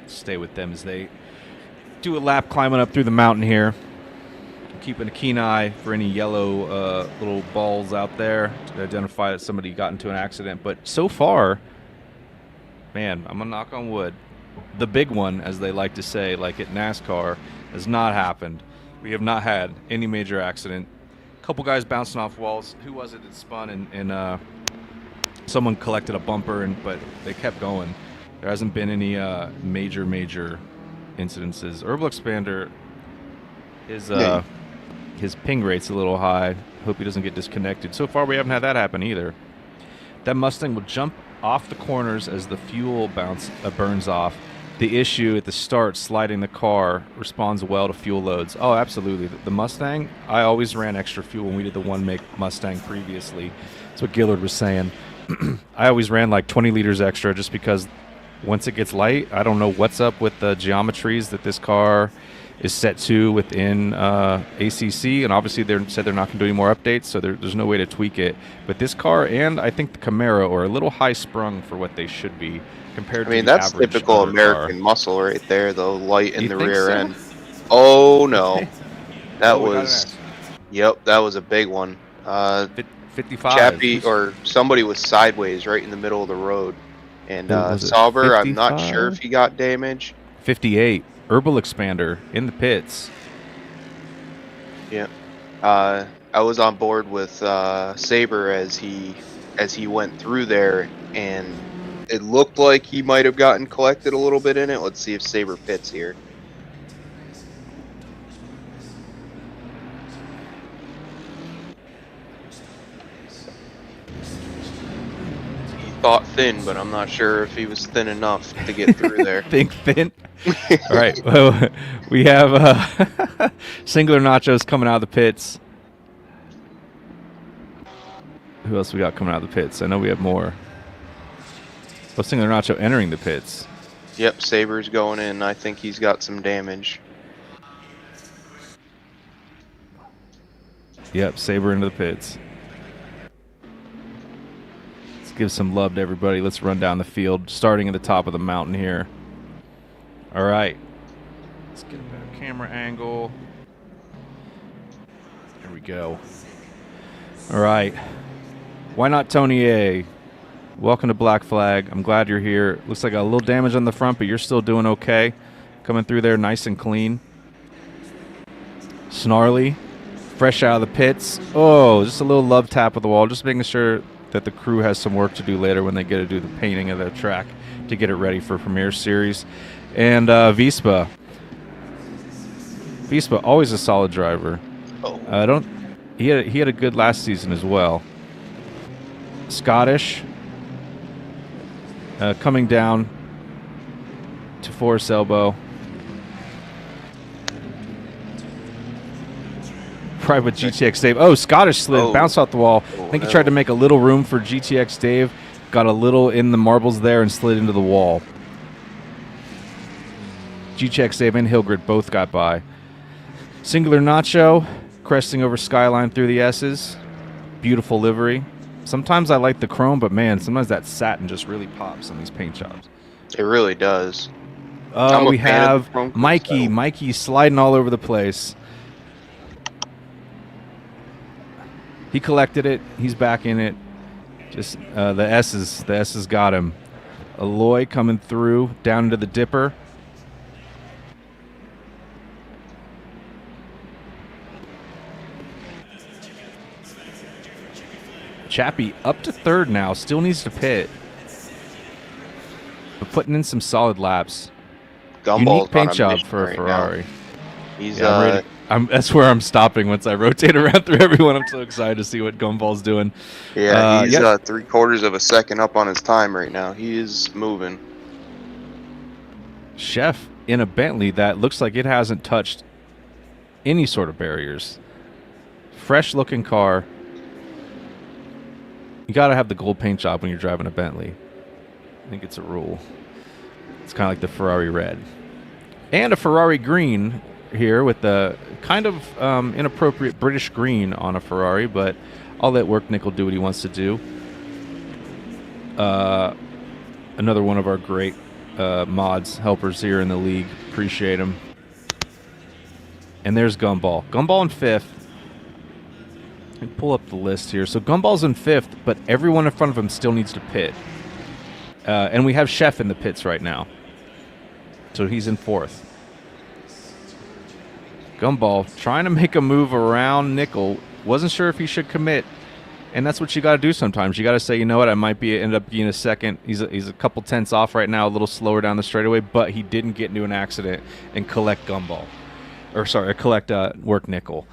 [SPEAKER 1] Stay with them as they do a lap climbing up through the mountain here. Keeping a keen eye for any yellow little balls out there to identify that somebody got into an accident. But so far, man, I'm going to knock on wood. The big one, as they like to say, like at NASCAR, has not happened. We have not had any major accident. A couple guys bouncing off walls. Who was it that spun and someone collected a bumper, but they kept going. There hasn't been any major incidences. Herbal Expander is... his ping rate's a little high. Hope he doesn't get disconnected. So far, we haven't had that happen either. That Mustang will jump off the corners as the fuel burns off. The issue at the start, sliding the car, responds well to fuel loads. Oh, absolutely. The Mustang, I always ran extra fuel when we did the one-make Mustang previously. That's what Gillard was saying. I always ran like 20 liters extra just because once it gets light, I don't know what's up with the geometries that this car is set to within ACC, and obviously they said they're not going to do any more updates, so there's no way to tweak it. But this car and I think the Camaro are a little high sprung for what they should be compared to the average.
[SPEAKER 4] I mean, that's typical American muscle right there, though, light in the rear
[SPEAKER 1] so?
[SPEAKER 4] end. Oh, no. That was Yep, that was a big one.
[SPEAKER 1] 55.
[SPEAKER 4] Chappie or somebody was sideways right in the middle of the road. And Sauber, I'm not sure if he got damage.
[SPEAKER 1] 58. Herbal Expander in the pits.
[SPEAKER 4] Yeah. I was on board with Saber as he went through there, and it looked like he might have gotten collected a little bit in it. Let's see if Saber pits here. He thought thin, but I'm not sure if he was thin enough to get through there.
[SPEAKER 1] Think thin. All right. Well, we have Singular Nachos coming out of the pits. Who else we got coming out of the pits? I know we have more. Oh, Singular Nacho entering the pits.
[SPEAKER 4] Yep, Saber's going in. I think he's got some damage.
[SPEAKER 1] Yep, Saber into the pits. Let's give some love to everybody. Let's run down the field, starting at the top of the mountain here. All right. Let's get a better camera angle. There we go. All right. Why not Tony A? Welcome to Black Flag. I'm glad you're here. Looks like a little damage on the front, but you're still doing okay. Coming through there nice and clean. Snarly. Fresh out of the pits. Oh, just a little love tap of the wall. Just making sure that the crew has some work to do later when they get to do the painting of their track to get it ready for Premier Series. And Vespa. Vespa, always a solid driver. He had a good last season as well. Scottish. Coming down to Forest Elbow. Right with GTX Dave. Oh, Scottish slid, bounced off the wall. I think he tried to make a little room for GTX Dave. Got a little in the marbles there and slid into the wall. GTX Dave and Hilgrid both got by. Singular Nacho, cresting over Skyline through the S's. Beautiful livery. Sometimes I like the chrome, but man, sometimes that satin just really pops on these paint jobs.
[SPEAKER 4] It really does.
[SPEAKER 1] We have Mikey. Mikey sliding all over the place. He collected it. He's back in it. Just the S's got him. Aloy coming through down into the dipper. Chappie up to third now. Still needs to pit. But putting in some solid laps. Unique paint job for a Ferrari.
[SPEAKER 4] Now. He's
[SPEAKER 1] that's where I'm stopping once I rotate around through everyone. I'm so excited to see what Gumball's doing.
[SPEAKER 4] Yeah, he's 3/4 of a second up on his time right now. He is moving.
[SPEAKER 1] Chef in a Bentley that looks like it hasn't touched any sort of barriers. Fresh looking car. You got to have the gold paint job when you're driving a Bentley. I think it's a rule. It's kind of like the Ferrari red. And a Ferrari green here with the kind of inappropriate British green on a Ferrari, but I'll let Work Nickel do what he wants to do. Another one of our great mods, helpers here in the league. Appreciate him. And there's Gumball. Gumball in fifth. Pull up the list here. So Gumball's in fifth, but everyone in front of him still needs to pit. And we have Chef in the pits right now. So he's in fourth. Gumball trying to make a move around Nickel. Wasn't sure if he should commit. And that's what you got to do sometimes. You got to say, you know what, I might end up being a second. He's a couple tenths off right now, a little slower down the straightaway, but he didn't get into an accident and collect Gumball. Or sorry, collect Work Nickel.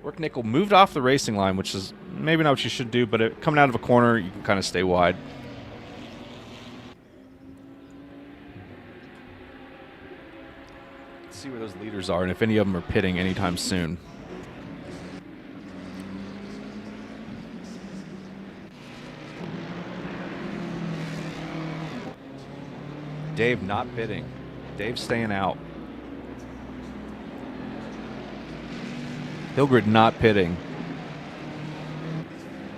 [SPEAKER 1] Work Nickel moved off the racing line, which is maybe not what you should do, but coming out of a corner, you can kind of stay wide. Let's see where those leaders are and if any of them are pitting anytime soon. Dave not pitting. Dave staying out. Hilgrid not pitting.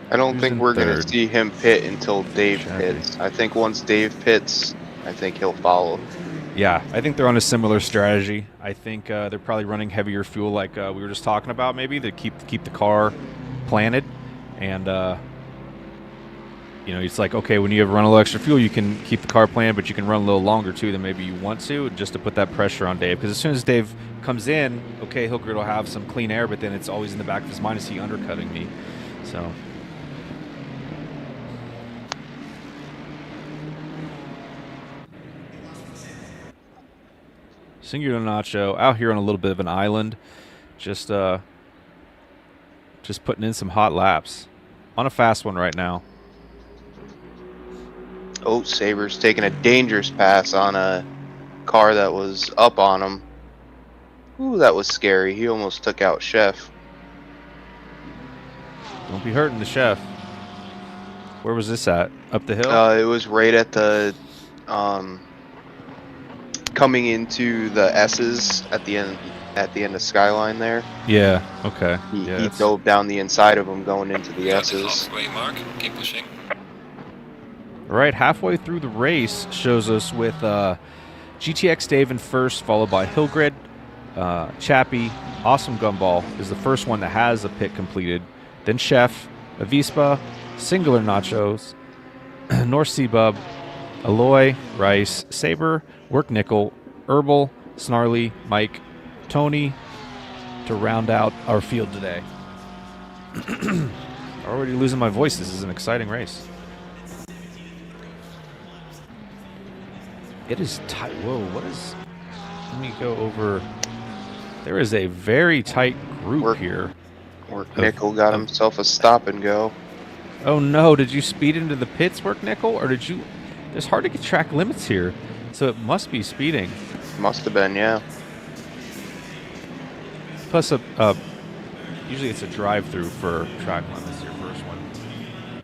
[SPEAKER 4] I don't think we're going to see him pit until Dave pits. I think once Dave pits, I think he'll follow.
[SPEAKER 1] Yeah, I think they're on a similar strategy. I think they're probably running heavier fuel, like we were just talking about, maybe to keep the car planted. And you know, it's like, okay, when you have run a little extra fuel, you can keep the car planted, but you can run a little longer too than maybe you want to, just to put that pressure on Dave. Because as soon as Dave comes in, okay, Hillgrid will have some clean air, but then it's always in the back of his mind, is he undercutting me? So. Singular Nacho out here on a little bit of an island, just putting in some hot laps on a fast one right now.
[SPEAKER 4] Oh, Saber's taking a dangerous pass on a car that was up on him. Ooh, that was scary. He almost took out Chef.
[SPEAKER 1] Don't be hurting the Chef. Where was this at? Up the hill?
[SPEAKER 4] It was right at the coming into the S's at the end of Skyline there.
[SPEAKER 1] Yeah. Okay.
[SPEAKER 4] He dove down the inside of him going into the S's.
[SPEAKER 5] Halfway mark. Keep pushing.
[SPEAKER 1] All right, halfway through the race shows us with GTX Dave in first, followed by Hillgrid, Chappie, Awesome Gumball is the first one that has a pit completed. Then Chef, Avispa, Singular Nachos, North Sea Bub, Aloy, Rice, Saber, Work Nickel, Herbal, Snarly, Mike, Tony to round out our field today. Already losing my voice. This is an exciting race. It is tight. Whoa, what is... Let me go over... There is a very tight group here.
[SPEAKER 4] Work Nickel got himself a stop and go.
[SPEAKER 1] Oh no, did you speed into the pits, Work Nickel? Or did you... It's hard to get track limits here, so it must be speeding.
[SPEAKER 4] Must have been, yeah.
[SPEAKER 1] Plus, usually it's a drive-through for track limits, your first one.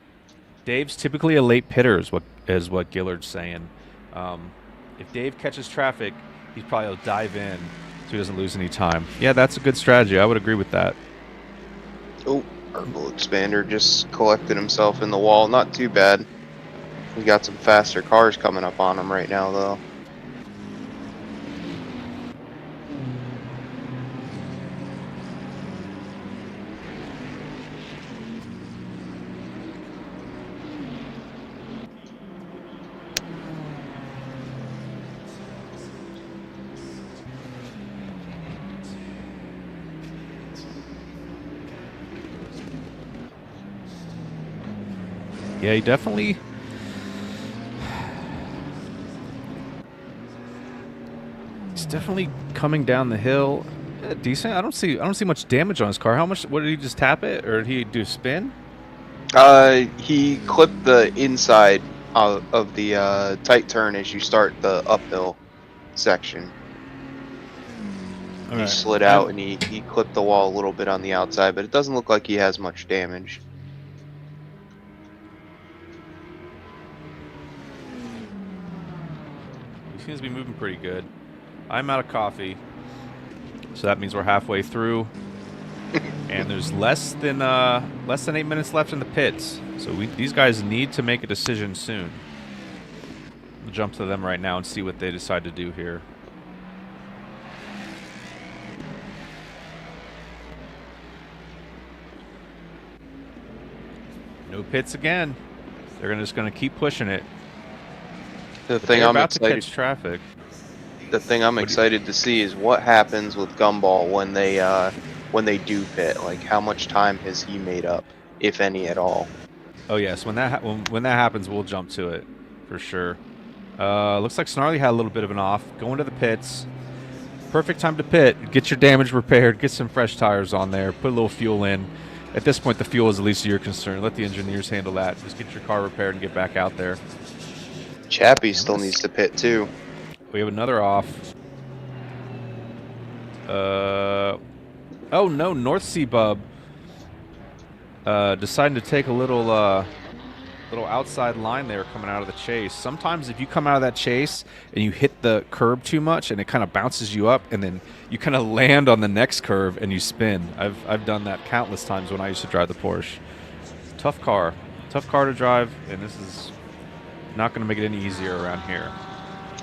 [SPEAKER 1] Dave's typically a late pitter, is what Gillard's saying. If Dave catches traffic, he's probably will dive in so he doesn't lose any time. Yeah, that's a good strategy. I would agree with that.
[SPEAKER 4] Oh, Herbal Expander just collected himself in the wall. Not too bad. We got some faster cars coming up on him right now, though.
[SPEAKER 1] Yeah, he definitely... He's definitely coming down the hill. Decent. I don't see much damage on his car. How much? What did he just tap it, or did he do spin?
[SPEAKER 4] He clipped the inside of the tight turn as you start the uphill section. He slid out and he clipped the wall a little bit on the outside, but it doesn't look like he has much damage.
[SPEAKER 1] He seems to be moving pretty good. I'm out of coffee, so that means we're halfway through, and there's less than 8 minutes left in the pits. So these guys need to make a decision soon. We'll jump to them right now and see what they decide to do here. No pits again. They're just gonna keep pushing it.
[SPEAKER 4] The thing I'm
[SPEAKER 1] about to
[SPEAKER 4] excited
[SPEAKER 1] catch traffic.
[SPEAKER 4] The thing I'm excited to see is what happens with Gumball when they do pit. Like, how much time has he made up, if any at all?
[SPEAKER 1] Oh yes, when that happens, we'll jump to it for sure. Looks like Snarly had a little bit of an off. Going to the pits. Perfect time to pit. Get your damage repaired. Get some fresh tires on there. Put a little fuel in. At this point, the fuel is the least of your concern. Let the engineers handle that. Just get your car repaired and get back out there.
[SPEAKER 4] Chappie still needs to pit too.
[SPEAKER 1] We have another off. Oh no, North Sea Bub deciding to take a little outside line there coming out of the chase. Sometimes if you come out of that chase and you hit the curb too much and it kind of bounces you up, and then you kind of land on the next curve and you spin. I've done that countless times when I used to drive the Porsche. Tough car to drive, and this is not going to make it any easier around here.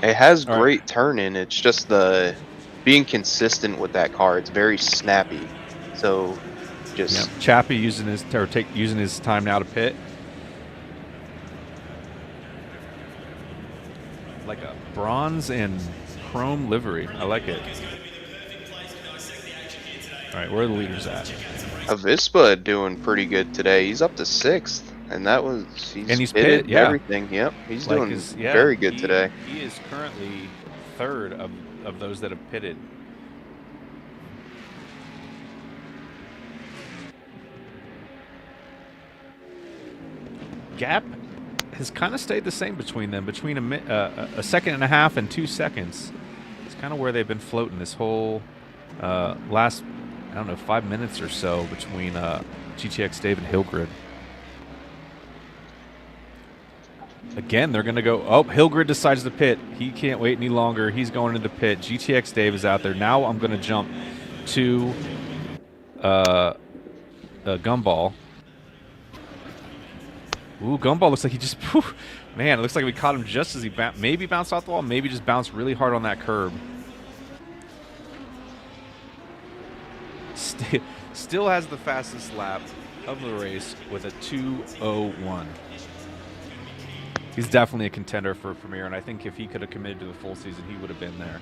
[SPEAKER 4] It has great turn-in. It's just the being consistent with that car. It's very snappy. So just
[SPEAKER 1] Chappie using his time now to pit. Like a bronze and chrome livery. I like it. All right, where are the leaders at?
[SPEAKER 4] Avispa doing pretty good today. He's up to 6th, and he's pitted everything. Yep, he's doing very good today.
[SPEAKER 1] He is currently 3rd of those that have pitted. Gap has kind of stayed the same between them, between a second and a half and 2 seconds. It's kind of where they've been floating this whole last, I don't know, 5 minutes or so between GTX Dave and Hillgrid. Again, they're going to go. Oh, Hillgrid decides to pit. He can't wait any longer. He's going into pit. GTX Dave is out there. Now I'm going to jump to Gumball. Ooh, Gumball looks like he just, man, it looks like we caught him just as he maybe bounced off the wall, maybe just bounced really hard on that curb. Still has the fastest lap of the race with a 2:01. He's definitely a contender for a Premier, and I think if he could have committed to the full season, he would have been there.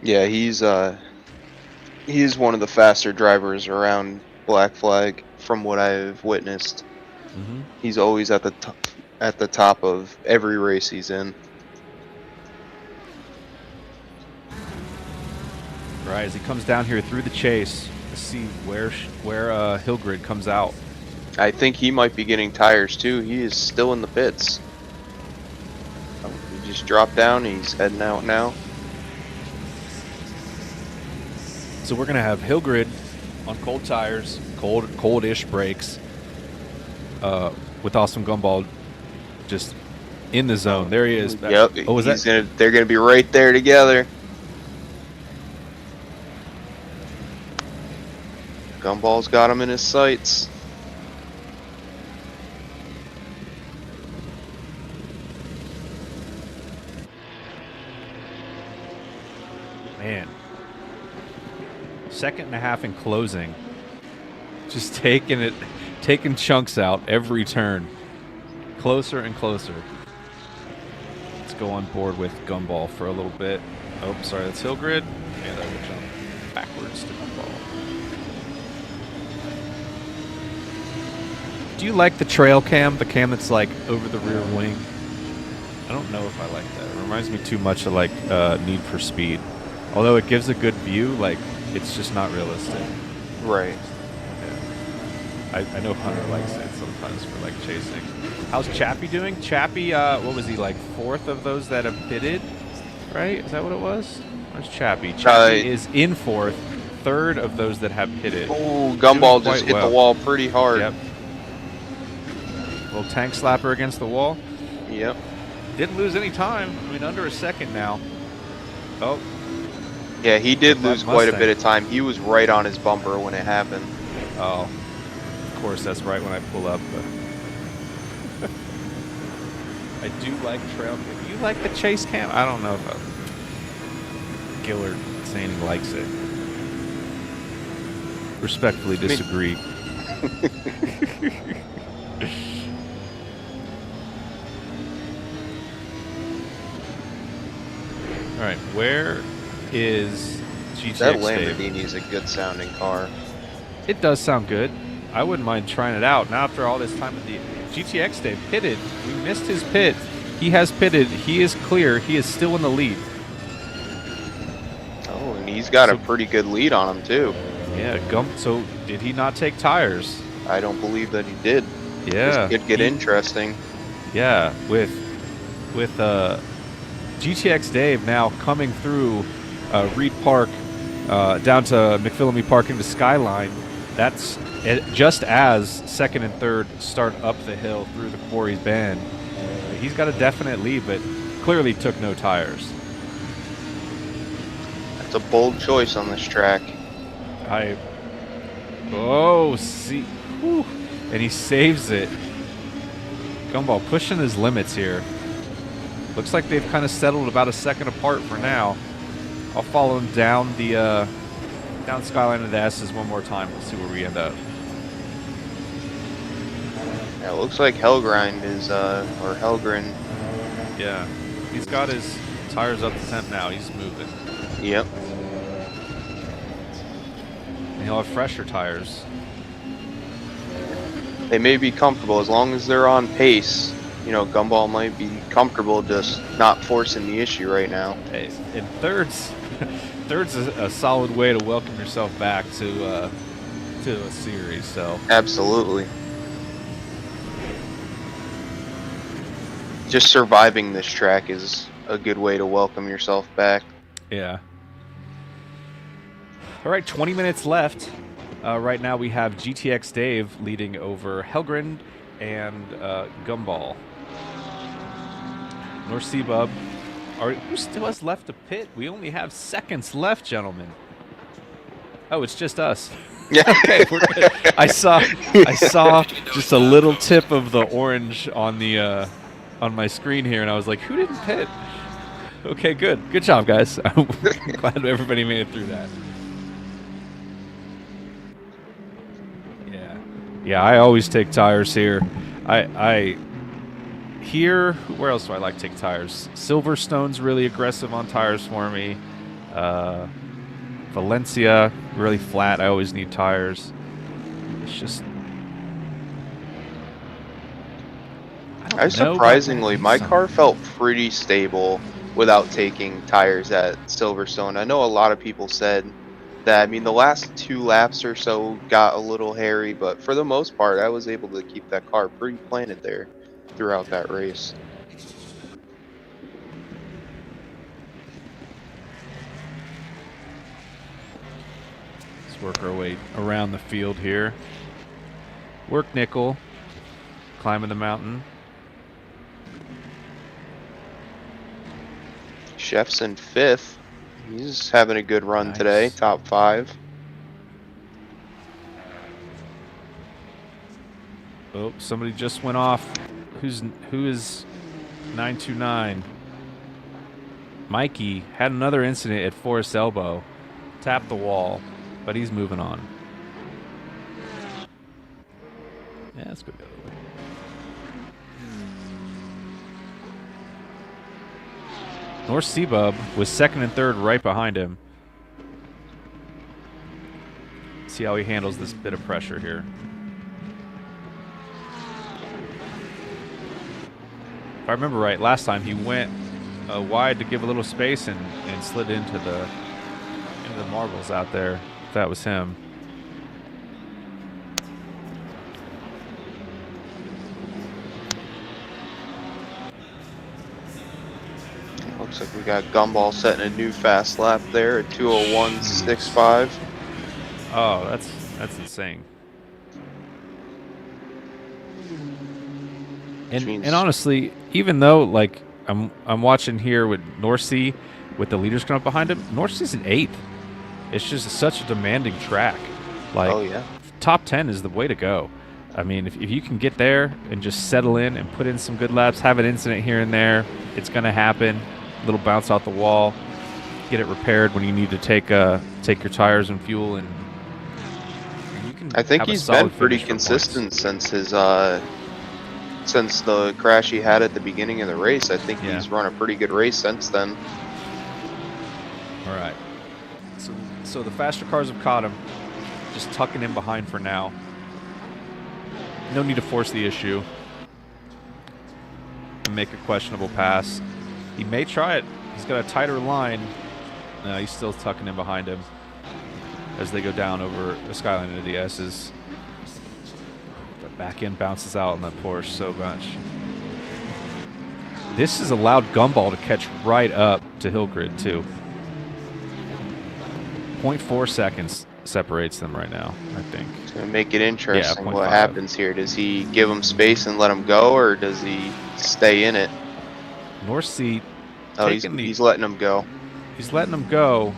[SPEAKER 4] Yeah, he's one of the faster drivers around Black Flag from what I've witnessed.
[SPEAKER 1] Mm-hmm.
[SPEAKER 4] He's always at the top of every race he's in.
[SPEAKER 1] Right, as he comes down here through the chase, let's see where Hillgrid comes out.
[SPEAKER 4] I think he might be getting tires too. He is still in the pits. He just dropped down. He's heading out now.
[SPEAKER 1] So we're gonna have Hillgrid on cold tires, cold-ish brakes, with Awesome Gumball just in the zone. There he is.
[SPEAKER 4] Yep.
[SPEAKER 1] Oh,
[SPEAKER 4] they're gonna be right there together. Gumball's got him in his sights.
[SPEAKER 1] Man. Second and a half in closing. Just taking chunks out every turn. Closer and closer. Let's go on board with Gumball for a little bit. Oh, sorry, that's Hillgrid. And I will jump backwards to Gumball. Do you like the trail cam? The cam that's like over the rear wing? I don't know if I like that. It reminds me too much of like Need for Speed. Although it gives a good view, like it's just not realistic.
[SPEAKER 4] Right.
[SPEAKER 1] Yeah. I know Hunter likes it sometimes for like chasing. How's Chappie doing? Chappie, what was he, like 4th of those that have pitted? Right? Is that what it was? Where's Chappie? Chappie is in 4th, 3rd of those that have pitted.
[SPEAKER 4] Oh, Gumball just hit the wall pretty hard.
[SPEAKER 1] Yep. Little tank slapper against the wall.
[SPEAKER 4] Yep.
[SPEAKER 1] Didn't lose any time. I mean, under a second now. Oh.
[SPEAKER 4] Yeah, he did lose quite a bit of time. He was right on his bumper when it happened.
[SPEAKER 1] Oh. Of course, that's right when I pull up. But I do like trail cam. You like the chase cam? I don't know if Gillard saying he likes it. Respectfully disagree. All right, where is GTX
[SPEAKER 4] That Lamborghini is a good sounding car.
[SPEAKER 1] It does sound good. I wouldn't mind trying it out. Now after all this time at the GTX Dave pitted. We missed his pit. He has pitted. He is clear. He is still in the lead.
[SPEAKER 4] Oh, and he's got a pretty good lead on him too.
[SPEAKER 1] Yeah, so did he not take tires?
[SPEAKER 4] I don't believe that he did.
[SPEAKER 1] Yeah.
[SPEAKER 4] This could get interesting.
[SPEAKER 1] Yeah, with GTX Dave now coming through Reed Park down to McPhillamy Park into Skyline. That's just as second and third start up the hill through the Quarry's Bend. He's got a definite lead, but clearly took no tires.
[SPEAKER 4] That's a bold choice on this track.
[SPEAKER 1] See. Whew. And he saves it. Gumball pushing his limits here. Looks like they've kind of settled about a second apart for now. I'll follow them down the down Skyline of the S's one more time. We'll see where we end up.
[SPEAKER 4] Yeah, it looks like Hellgrind is, or Hellgren.
[SPEAKER 1] Yeah, he's got his tires up to temp now. He's moving.
[SPEAKER 4] Yep.
[SPEAKER 1] And he'll have fresher tires.
[SPEAKER 4] They may be comfortable as long as they're on pace. You know, Gumball might be comfortable just not forcing the issue right now.
[SPEAKER 1] Hey, and third's a solid way to welcome yourself back to a series. So
[SPEAKER 4] absolutely. Just surviving this track is a good way to welcome yourself back.
[SPEAKER 1] Yeah. All right, 20 minutes left. Right now we have GTX Dave leading over Hellgren and Gumball. North Seabub. Who still has left to pit? We only have seconds left, gentlemen. Oh, it's just us.
[SPEAKER 4] Yeah.
[SPEAKER 1] Okay, we're good. I saw just a little tip of the orange on the on my screen here, and I was like, who didn't pit? Okay, good. Good job, guys. I'm glad everybody made it through that. Yeah, I always take tires here. Here, where else do I like to take tires? Silverstone's really aggressive on tires for me. Valencia, really flat. I always need tires. It's just...
[SPEAKER 4] surprisingly, my car felt pretty stable without taking tires at Silverstone. I know a lot of people said that, I mean, the last 2 laps or so got a little hairy, but for the most part, I was able to keep that car pretty planted there throughout that race.
[SPEAKER 1] Let's work our way around the field here. Work nickel, climbing the mountain.
[SPEAKER 4] Chef's in 5th. He's having a good run today, top 5.
[SPEAKER 1] Oh, somebody just went off. Who is 929? Mikey had another incident at Forest Elbow. Tapped the wall, but he's moving on. Yeah, let's go the other way. North Seabub was 2nd and 3rd right behind him. See how he handles this bit of pressure here. If I remember right, last time he went wide to give a little space and slid into the marbles out there. If that was him.
[SPEAKER 4] Looks like we got Gumball setting a new fast lap there at 2:01.65.
[SPEAKER 1] Oh, that's insane. And honestly, even though like I'm watching here with Norsey with the leaders coming up behind him, Norsey's in 8th. It's just such a demanding track. Like,
[SPEAKER 4] oh yeah,
[SPEAKER 1] top 10 is the way to go. I mean, if you can get there and just settle in and put in some good laps, have an incident here and there, it's going to happen. A little bounce out the wall, get it repaired when you need to take your tires and fuel, and you can.
[SPEAKER 4] I think he's been pretty consistent since his since the crash he had at the beginning of the race. I think he's run a pretty good race since then.
[SPEAKER 1] All right. So the faster cars have caught him. Just tucking in behind for now. No need to force the issue and make a questionable pass. He may try it. He's got a tighter line. No, he's still tucking in behind him as they go down over the Skyline into the S's. The back end bounces out on that Porsche so much. This has allowed Gumball to catch right up to Hillgrid too. 0.4 seconds separates them right now, I think.
[SPEAKER 4] It's going to make it interesting what
[SPEAKER 1] 0.5.
[SPEAKER 4] happens here. Does he give him space and let him go, or does he stay in it?
[SPEAKER 1] North Sea.
[SPEAKER 4] Oh, he's letting him go.
[SPEAKER 1] He's letting him go.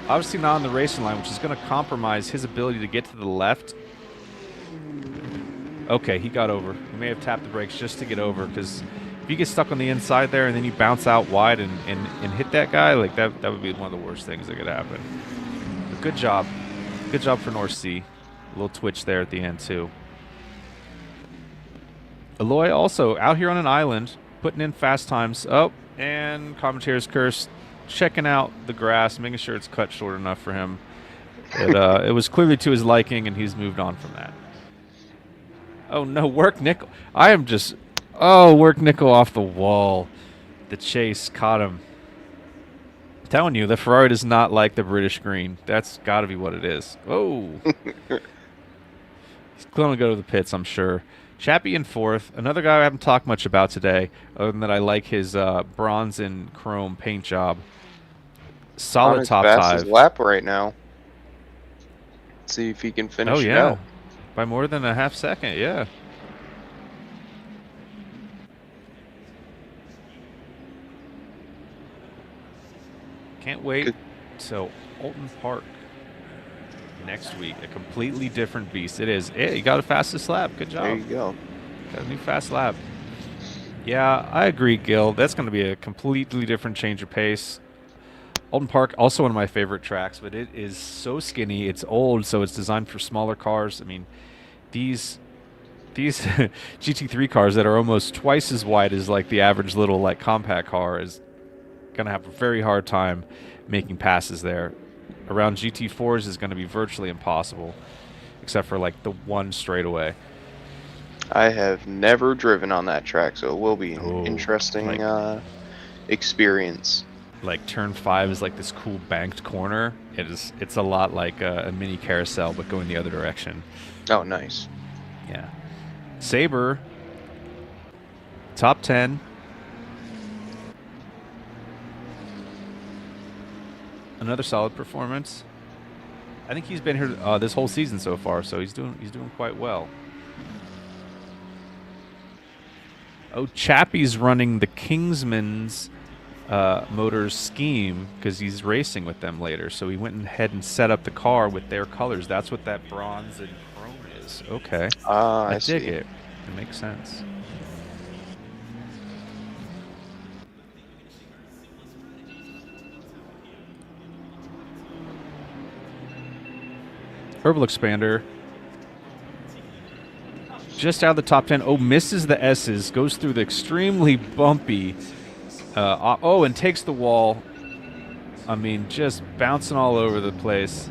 [SPEAKER 1] Obviously not on the racing line, which is going to compromise his ability to get to the left. Okay, he got over. He may have tapped the brakes just to get over, because if you get stuck on the inside there and then you bounce out wide and hit that guy, like that would be one of the worst things that could happen. But good job for North Sea. A little twitch there at the end too. Eloy also out here on an island, putting in fast times. Oh, and commentator's curse, checking out the grass, making sure it's cut short enough for him. It was clearly to his liking, and he's moved on from that. Oh no, work nickel. I am just, work nickel off the wall. The chase caught him. I'm telling you, the Ferrari does not like the British green. That's got to be what it is. Oh. He's going to go to the pits, I'm sure. Chappie in fourth. Another guy I haven't talked much about today, other than that I like his bronze and chrome paint job. Solid top
[SPEAKER 4] fastest
[SPEAKER 1] five.
[SPEAKER 4] Lap right now. Let's see if he can finish it out.
[SPEAKER 1] By more than a half second, yeah. Can't wait till Alton Park next week. A completely different beast. It is. Hey, you got a fastest lap. Good job.
[SPEAKER 4] There you go.
[SPEAKER 1] Got a new fast lap. Yeah, I agree, Gil. That's going to be a completely different change of pace. Alton Park, also one of my favorite tracks, but it is so skinny. It's old, so it's designed for smaller cars. I mean, these GT3 cars that are almost twice as wide as like the average little like compact car is going to have a very hard time making passes there. Around GT4s is going to be virtually impossible, except for like the one straightaway.
[SPEAKER 4] I have never driven on that track, so it will be an interesting experience.
[SPEAKER 1] Like turn 5 is like this cool banked corner. It's a lot like a mini carousel, but going the other direction.
[SPEAKER 4] Oh, nice.
[SPEAKER 1] Yeah. Sabre, top 10. Another solid performance. I think he's been here this whole season so far, so he's doing quite well. Oh, Chappie's running the Kingsman's Motors scheme because he's racing with them later. So he went ahead and set up the car with their colors. That's what that bronze and chrome is. Okay. I dig it. It makes sense. Herbal Expander. Just out of the top 10. Oh, misses the S's. Goes through the extremely bumpy. And takes the wall. I mean, just bouncing all over the place.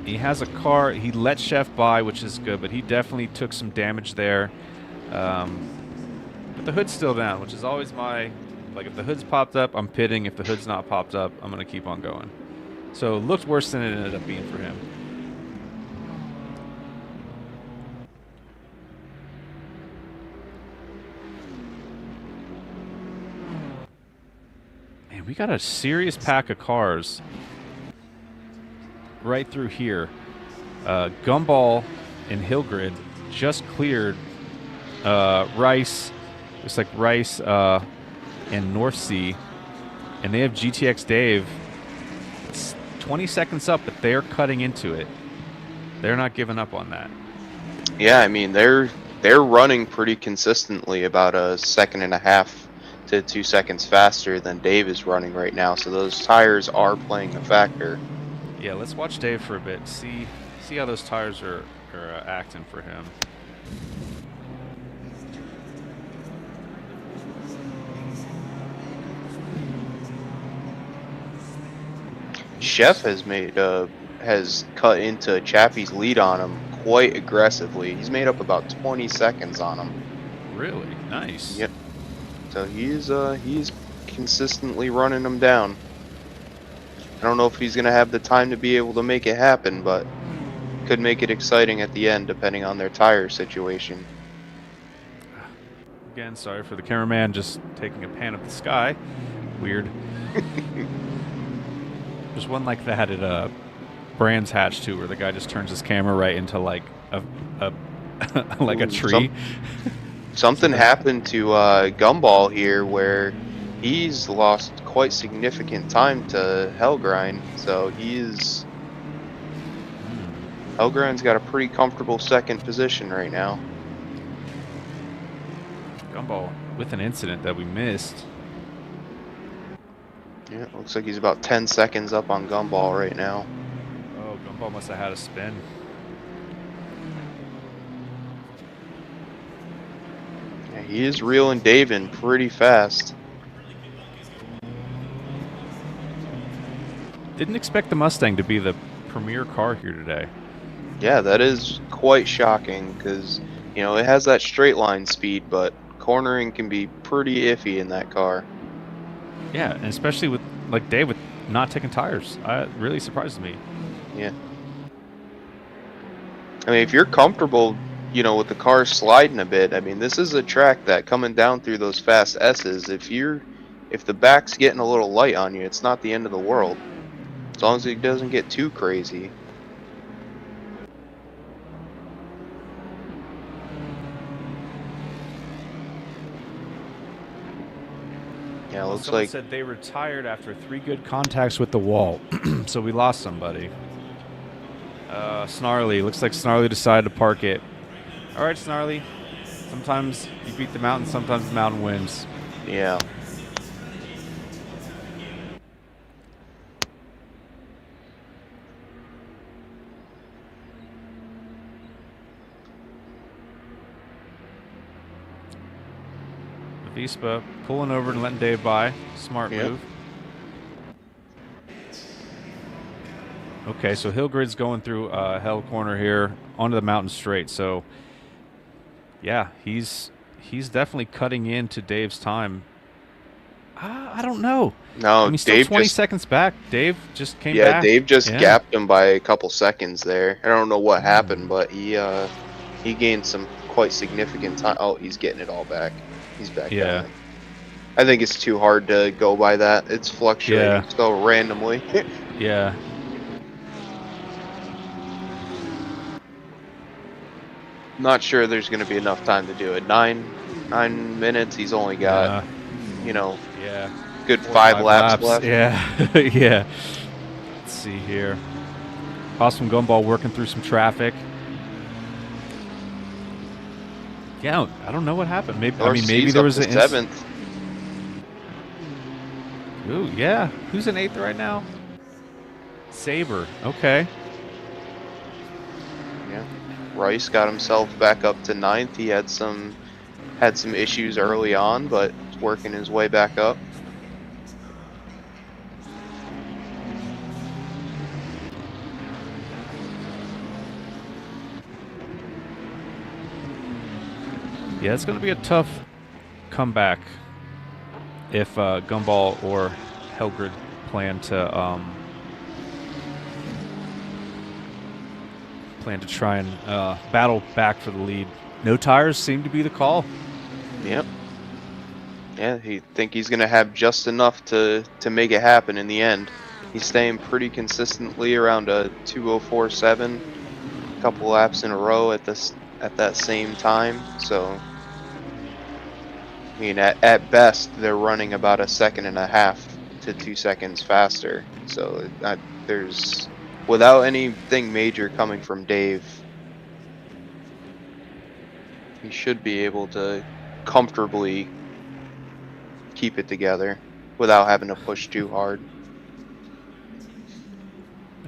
[SPEAKER 1] He has a car. He let Chef by, which is good, but he definitely took some damage there. But the hood's still down, which is always my... Like, if the hood's popped up, I'm pitting. If the hood's not popped up, I'm going to keep on going. So it looked worse than it ended up being for him. Man, we got a serious pack of cars right through here. Gumball and Hillgrid just cleared Rice. Looks like Rice and North Sea. And they have GTX Dave. It's 20 seconds up, but they're cutting into it. They're not giving up on that.
[SPEAKER 4] Yeah, I mean, they're running pretty consistently, about a second and a half to 2 seconds faster than Dave is running right now. So those tires are playing a factor.
[SPEAKER 1] Yeah, let's watch Dave for a bit. See how those tires are acting for him.
[SPEAKER 4] Chef has cut into Chappie's lead on him quite aggressively. He's made up about 20 seconds on him.
[SPEAKER 1] Really? Nice.
[SPEAKER 4] Yep. So he's consistently running him down. I don't know if he's going to have the time to be able to make it happen, but could make it exciting at the end depending on their tire situation.
[SPEAKER 1] Again, sorry for the cameraman just taking a pan of the sky. Weird. There's one like that at Brands Hatch too, where the guy just turns his camera right into like a like a tree.
[SPEAKER 4] Something happened to Gumball here where he's lost quite significant time to Hellgrind, so Hellgrind's got a pretty comfortable second position right now.
[SPEAKER 1] Gumball with an incident that we missed.
[SPEAKER 4] Yeah, looks like he's about 10 seconds up on Gumball right now.
[SPEAKER 1] Oh, Gumball must have had a spin.
[SPEAKER 4] Yeah, he is reeling Dave in pretty fast.
[SPEAKER 1] Didn't expect the Mustang to be the premier car here today.
[SPEAKER 4] Yeah, that is quite shocking because, you know, it has that straight line speed, but cornering can be pretty iffy in that car.
[SPEAKER 1] Yeah, and especially with, like, Dave with not taking tires. It really surprises me.
[SPEAKER 4] Yeah. I mean, if you're comfortable, you know, with the car sliding a bit, I mean, this is a track that coming down through those fast S's, if the back's getting a little light on you, it's not the end of the world. As long as it doesn't get too crazy. Yeah, looks
[SPEAKER 1] Someone
[SPEAKER 4] like
[SPEAKER 1] said they retired after 3 good contacts with the wall, so we lost somebody. Snarly. Looks like Snarly decided to park it. All right, Snarly. Sometimes you beat the mountain, sometimes the mountain wins.
[SPEAKER 4] yeah.
[SPEAKER 1] Vespa pulling over and letting Dave by. Smart move. Okay, so Hillgrid's going through Hell Corner here onto the mountain straight. So, yeah, he's definitely cutting into Dave's time. I don't know.
[SPEAKER 4] No,
[SPEAKER 1] I mean, still
[SPEAKER 4] Dave
[SPEAKER 1] 20
[SPEAKER 4] just,
[SPEAKER 1] seconds back. Dave just came
[SPEAKER 4] yeah,
[SPEAKER 1] back.
[SPEAKER 4] Dave just gapped him by a couple seconds there. I don't know what happened, but he gained some quite significant time. Oh, he's getting it all back. He's back down. I think it's too hard to go by that. It's fluctuating so randomly.
[SPEAKER 1] Yeah.
[SPEAKER 4] Not sure there's going to be enough time to do it. 9 minutes. He's only got, you know, good 5 laps left.
[SPEAKER 1] Yeah, yeah. Let's see here. Awesome Gumball working through some traffic. Yeah, I don't know what happened. Maybe maybe there was an
[SPEAKER 4] 7th.
[SPEAKER 1] Ooh, yeah. Who's in 8th right now? Saber. Okay.
[SPEAKER 4] Yeah. Rice got himself back up to 9th. He had some issues early on, but he's working his way back up.
[SPEAKER 1] Yeah, it's going to be a tough comeback if Gumball or Helgrid plan to try and battle back for the lead. No tires seem to be the call.
[SPEAKER 4] Yep. Yeah, think he's going to have just enough to make it happen in the end. He's staying pretty consistently around a 2:04.7, a couple laps in a row at that same time. So, I mean, at best, they're running about 1.5 to 2 seconds faster. So there's, without anything major coming from Dave, he should be able to comfortably keep it together without having to push too hard.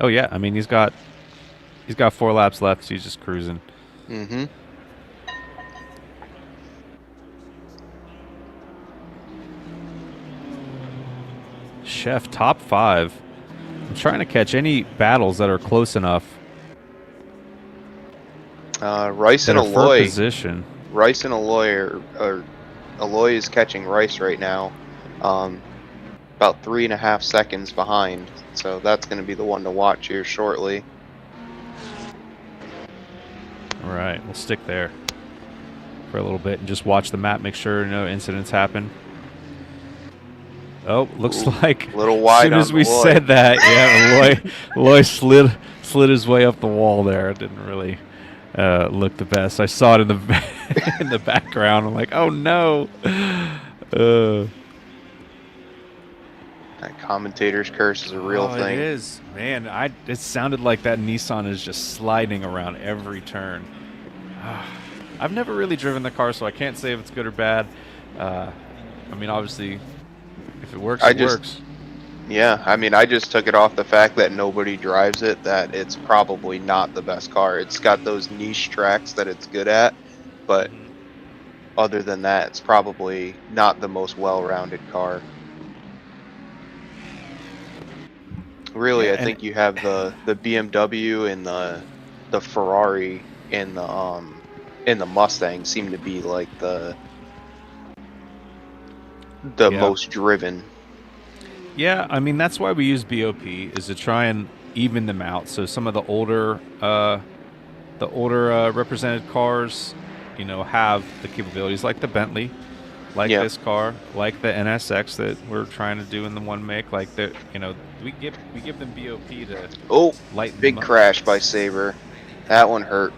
[SPEAKER 1] Oh yeah, I mean he's got 4 laps left, so he's just cruising.
[SPEAKER 4] Mm-hmm.
[SPEAKER 1] Chef top 5. I'm trying to catch any battles that are close enough.
[SPEAKER 4] Rice and
[SPEAKER 1] Aloy.
[SPEAKER 4] Position. Rice and Aloy Aloy is catching Rice right now, about 3.5 seconds behind. So that's going to be the one to watch here shortly.
[SPEAKER 1] All right, we'll stick there for a little bit and just watch the map, make sure no incidents happen. Oh, looks like
[SPEAKER 4] a little wide.
[SPEAKER 1] As soon as we said that, yeah, Aloy slid his way up the wall there. It didn't really look the best. I saw it in the in the background. I'm like, oh no.
[SPEAKER 4] That commentator's curse is a real thing.
[SPEAKER 1] It is, man. It sounded like that Nissan is just sliding around every turn. I've never really driven the car, so I can't say if it's good or bad. I mean, obviously, if it works, it works.
[SPEAKER 4] Yeah, I mean, I just took it off the fact that nobody drives it, that it's probably not the best car. It's got those niche tracks that it's good at, but other than that, it's probably not the most well-rounded car. Really, I think you have the BMW and the Ferrari and the Mustang seem to be like the most driven.
[SPEAKER 1] Yeah, I mean that's why we use BOP, is to try and even them out. So some of the older represented cars, you know, have the capabilities like the Bentley, like this car, like the NSX that we're trying to do in the one make. Like the, you know, we give them BOP to lighten
[SPEAKER 4] big
[SPEAKER 1] them up.
[SPEAKER 4] Crash by Saber. That one hurt.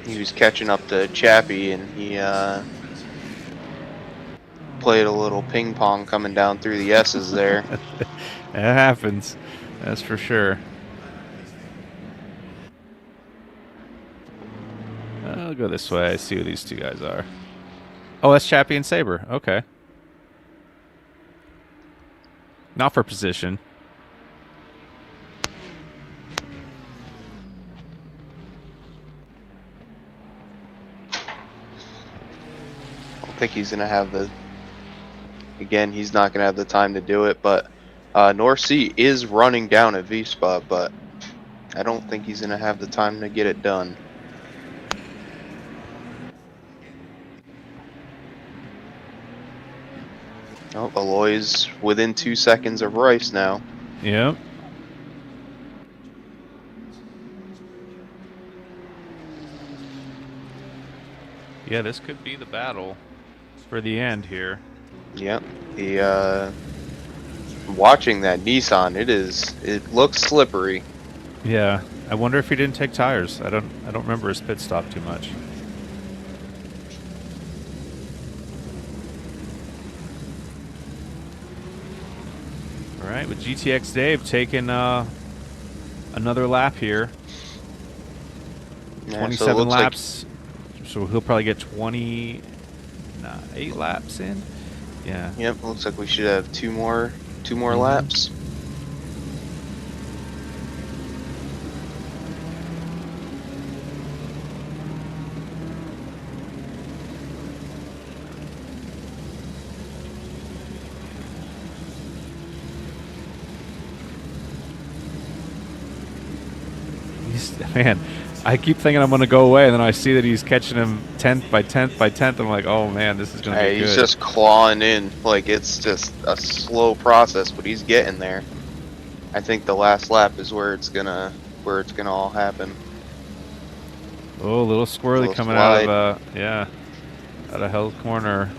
[SPEAKER 4] He was catching up to Chappie, and he played a little ping pong coming down through the S's there.
[SPEAKER 1] It happens, that's for sure. I'll go this way. I see who these two guys are. Oh, that's Chappie and Saber. Okay. Not for position.
[SPEAKER 4] I don't think he's going to have the... Again, he's not going to have the time to do it, but North Sea is running down at V-Spot, but I don't think he's going to have the time to get it done. Oh, Aloy's within 2 seconds of Rice now.
[SPEAKER 1] Yep. Yeah, this could be the battle for the end here.
[SPEAKER 4] Yep. The watching that Nissan, it looks slippery.
[SPEAKER 1] Yeah. I wonder if he didn't take tires. I don't remember his pit stop too much. All right, with GTX Dave taking another lap here.
[SPEAKER 4] Yeah,
[SPEAKER 1] 27 laps. So he'll probably get 28 laps in. Yeah.
[SPEAKER 4] Yep, looks like we should have two more laps.
[SPEAKER 1] Man, I keep thinking I'm going to go away, and then I see that he's catching him 10th by 10th by 10th. I'm like, oh man, this is going to be good.
[SPEAKER 4] He's just clawing in. Like, it's just a slow process, but he's getting there. I think the last lap is where it's gonna all happen.
[SPEAKER 1] Oh, a little squirrely coming out of out of Hell's Corner.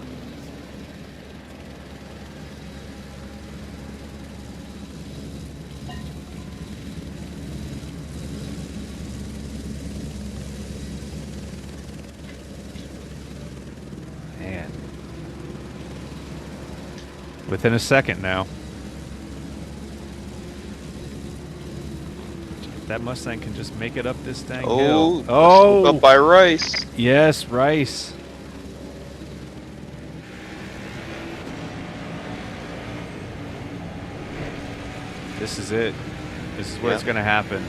[SPEAKER 1] Man. Within a second now. That Mustang can just make it up this dang hill.
[SPEAKER 4] Oh, up by Rice.
[SPEAKER 1] Yes, Rice. This is it. This is where it's going to happen.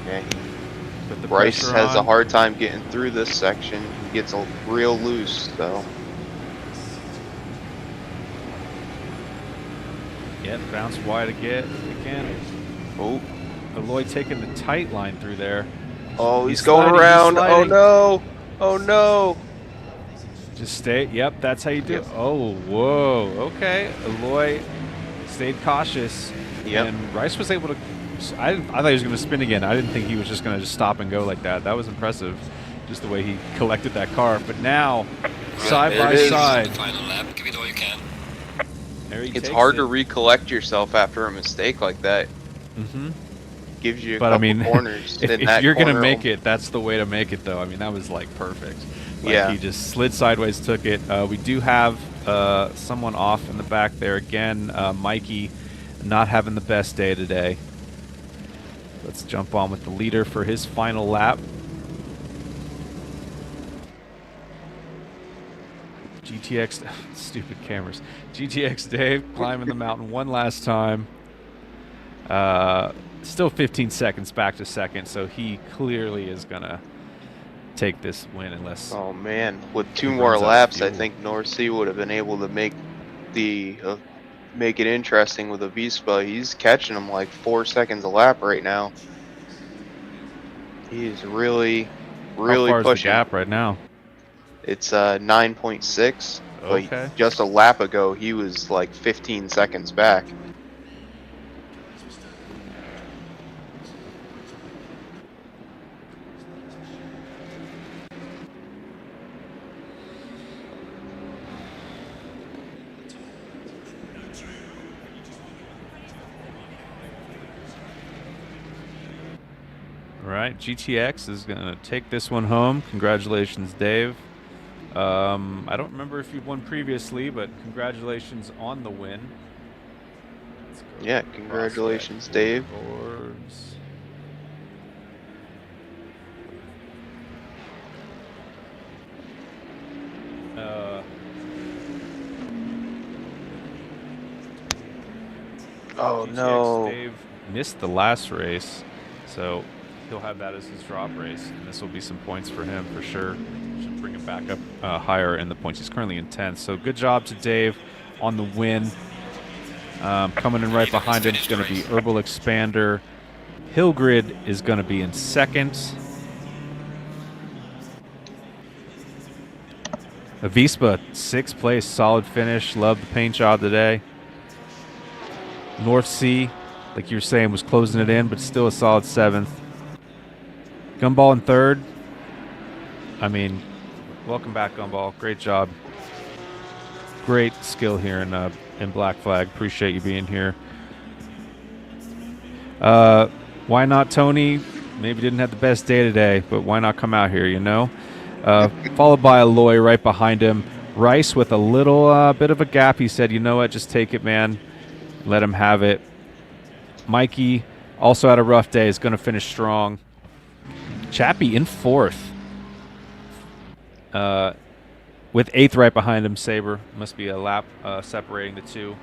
[SPEAKER 4] Okay. Rice has a hard time getting through this section. He gets real loose, though.
[SPEAKER 1] Yep, bounce wide again.
[SPEAKER 4] Oh.
[SPEAKER 1] Aloy taking the tight line through there.
[SPEAKER 4] Oh, he's going around. Oh no. Oh no.
[SPEAKER 1] Just stay. Yep, that's how you do it. Oh, whoa. Okay. Aloy stayed cautious.
[SPEAKER 4] Yep.
[SPEAKER 1] And Rice was able to... I thought he was going to spin again. I didn't think he was just going to just stop and go like that. That was impressive, just the way he collected that car. But now, side by side.
[SPEAKER 5] Final lap. Give it all you can.
[SPEAKER 4] It's hard to recollect yourself after a mistake like that.
[SPEAKER 1] Mm-hmm.
[SPEAKER 4] Gives you a couple corners.
[SPEAKER 1] if you're going to make it, that's the way to make it, though. I mean, that was, like, perfect. Like,
[SPEAKER 4] yeah.
[SPEAKER 1] He just slid sideways, took it. We do have someone off in the back there. Again, Mikey not having the best day today. Let's jump on with the leader for his final lap. GTX, stupid cameras. GTX Dave climbing the mountain one last time. Still 15 seconds back to second, so he clearly is going to take this win unless...
[SPEAKER 4] Oh, man. With 2 more laps, I think North Sea would have been able to make it interesting with Avispa. He's catching him like 4 seconds a lap right now. He's really
[SPEAKER 1] How far
[SPEAKER 4] pushing.
[SPEAKER 1] Is the gap right now?
[SPEAKER 4] It's 9.6.
[SPEAKER 1] Okay.
[SPEAKER 4] But just a lap ago, he was like 15 seconds back.
[SPEAKER 1] All right, GTX is going to take this one home. Congratulations, Dave. I don't remember if you've won previously, but congratulations on the win.
[SPEAKER 4] Yeah, congratulations, Dave.
[SPEAKER 1] Boards.
[SPEAKER 4] Oh,
[SPEAKER 1] GTX
[SPEAKER 4] no.
[SPEAKER 1] Dave missed the last race, so he'll have that as his drop race, and this will be some points for him for sure. Should bring him back up higher in the points. He's currently in 10th, so good job to Dave on the win. Coming in right behind him is going to be Herbal Expander. Hillgrid is going to be in second. Avispa, 6th place, solid finish. Love the paint job today. North Sea, like you were saying, was closing it in, but still a solid 7th. Gumball in 3rd. I mean, welcome back, Gumball. Great job. Great skill here in Black Flag. Appreciate you being here. Why not Tony? Maybe didn't have the best day today, but why not come out here, you know? Followed by Aloy right behind him. Rice with a little bit of a gap. He said, you know what, just take it, man. Let him have it. Mikey also had a rough day. Is going to finish strong. Chappie in 4th. With 8th right behind him, Saber. Must be a lap separating the two.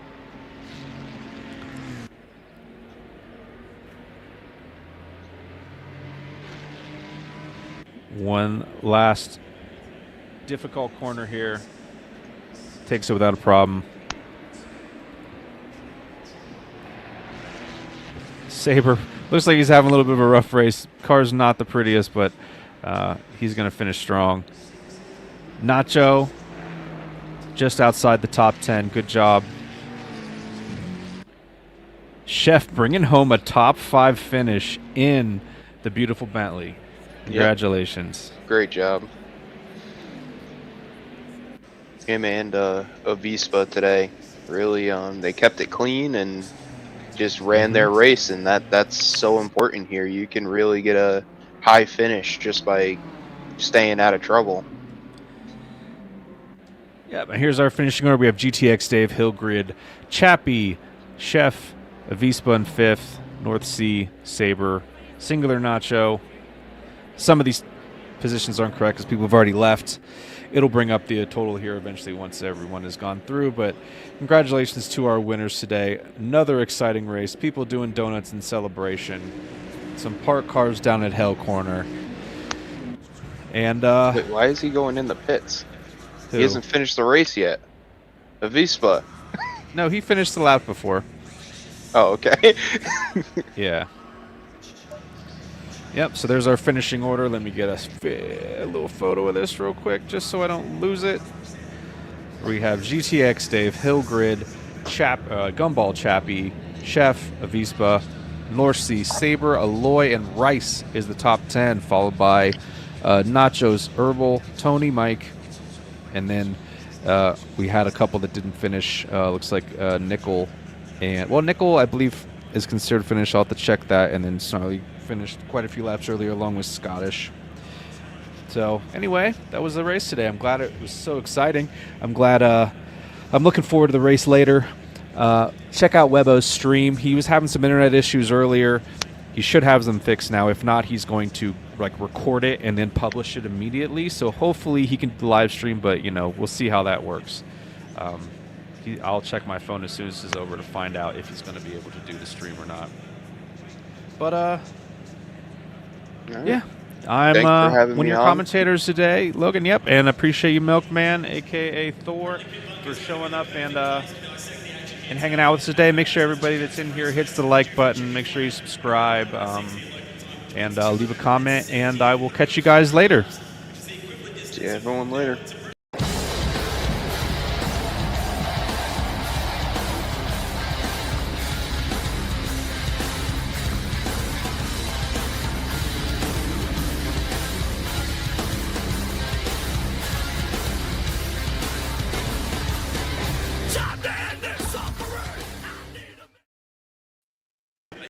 [SPEAKER 1] One last difficult corner here. Takes it without a problem. Saber looks like he's having a little bit of a rough race. Car's not the prettiest, but he's going to finish strong. Nacho just outside the top 10. Good job. Chef bringing home a top 5 finish in the beautiful Bentley. Congratulations.
[SPEAKER 4] Yep. Great job. Him and Avispa today. Really, they kept it clean and just ran their race, and that's so important here. You can really get a high finish just by staying out of trouble.
[SPEAKER 1] Yeah, but here's our finishing order. We have GTX Dave, Hillgrid, Chappie, Chef, Avispa in 5th, North Sea, Saber, Singular Nacho. Some of these positions aren't correct because people have already left. It'll bring up the total here eventually once everyone has gone through, but congratulations to our winners today. Another exciting race. People doing donuts in celebration. Some park cars down at Hell Corner. And
[SPEAKER 4] wait, why is he going in the pits?
[SPEAKER 1] who?
[SPEAKER 4] He hasn't finished the race yet. Avispa.
[SPEAKER 1] No, he finished the lap before.
[SPEAKER 4] Oh, okay.
[SPEAKER 1] Yeah. Yep, so there's our finishing order. Let me get a little photo of this real quick just so I don't lose it. We have GTX Dave, Hillgrid, Gumball Chappie, Chef, Avispa, North Sea, Saber, Aloy, and Rice is the top 10, followed by Nachos, Herbal, Tony, Mike, and then we had a couple that didn't finish. Looks like Nickel. And well, Nickel, I believe, is considered finished. I'll have to check that. And then Snarly finished quite a few laps earlier along with Scottish. So anyway, that was the race today. I'm glad it was so exciting. I'm glad I'm looking forward to the race later. Check out Webbo's stream. He was having some internet issues earlier. He should have them fixed now. If not, he's going to like record it and then publish it immediately. So hopefully he can live stream, but you know, we'll see how that works. I'll check my phone as soon as it's over to find out if he's going to be able to do the stream or not. But yeah, I'm one of your commentators today, Logan. Yep, and appreciate you, Milkman, aka Thor, for showing up and hanging out with us today. Make sure everybody that's in here hits the like button. Make sure you subscribe and leave a comment. And I will catch you guys later.
[SPEAKER 4] See everyone later.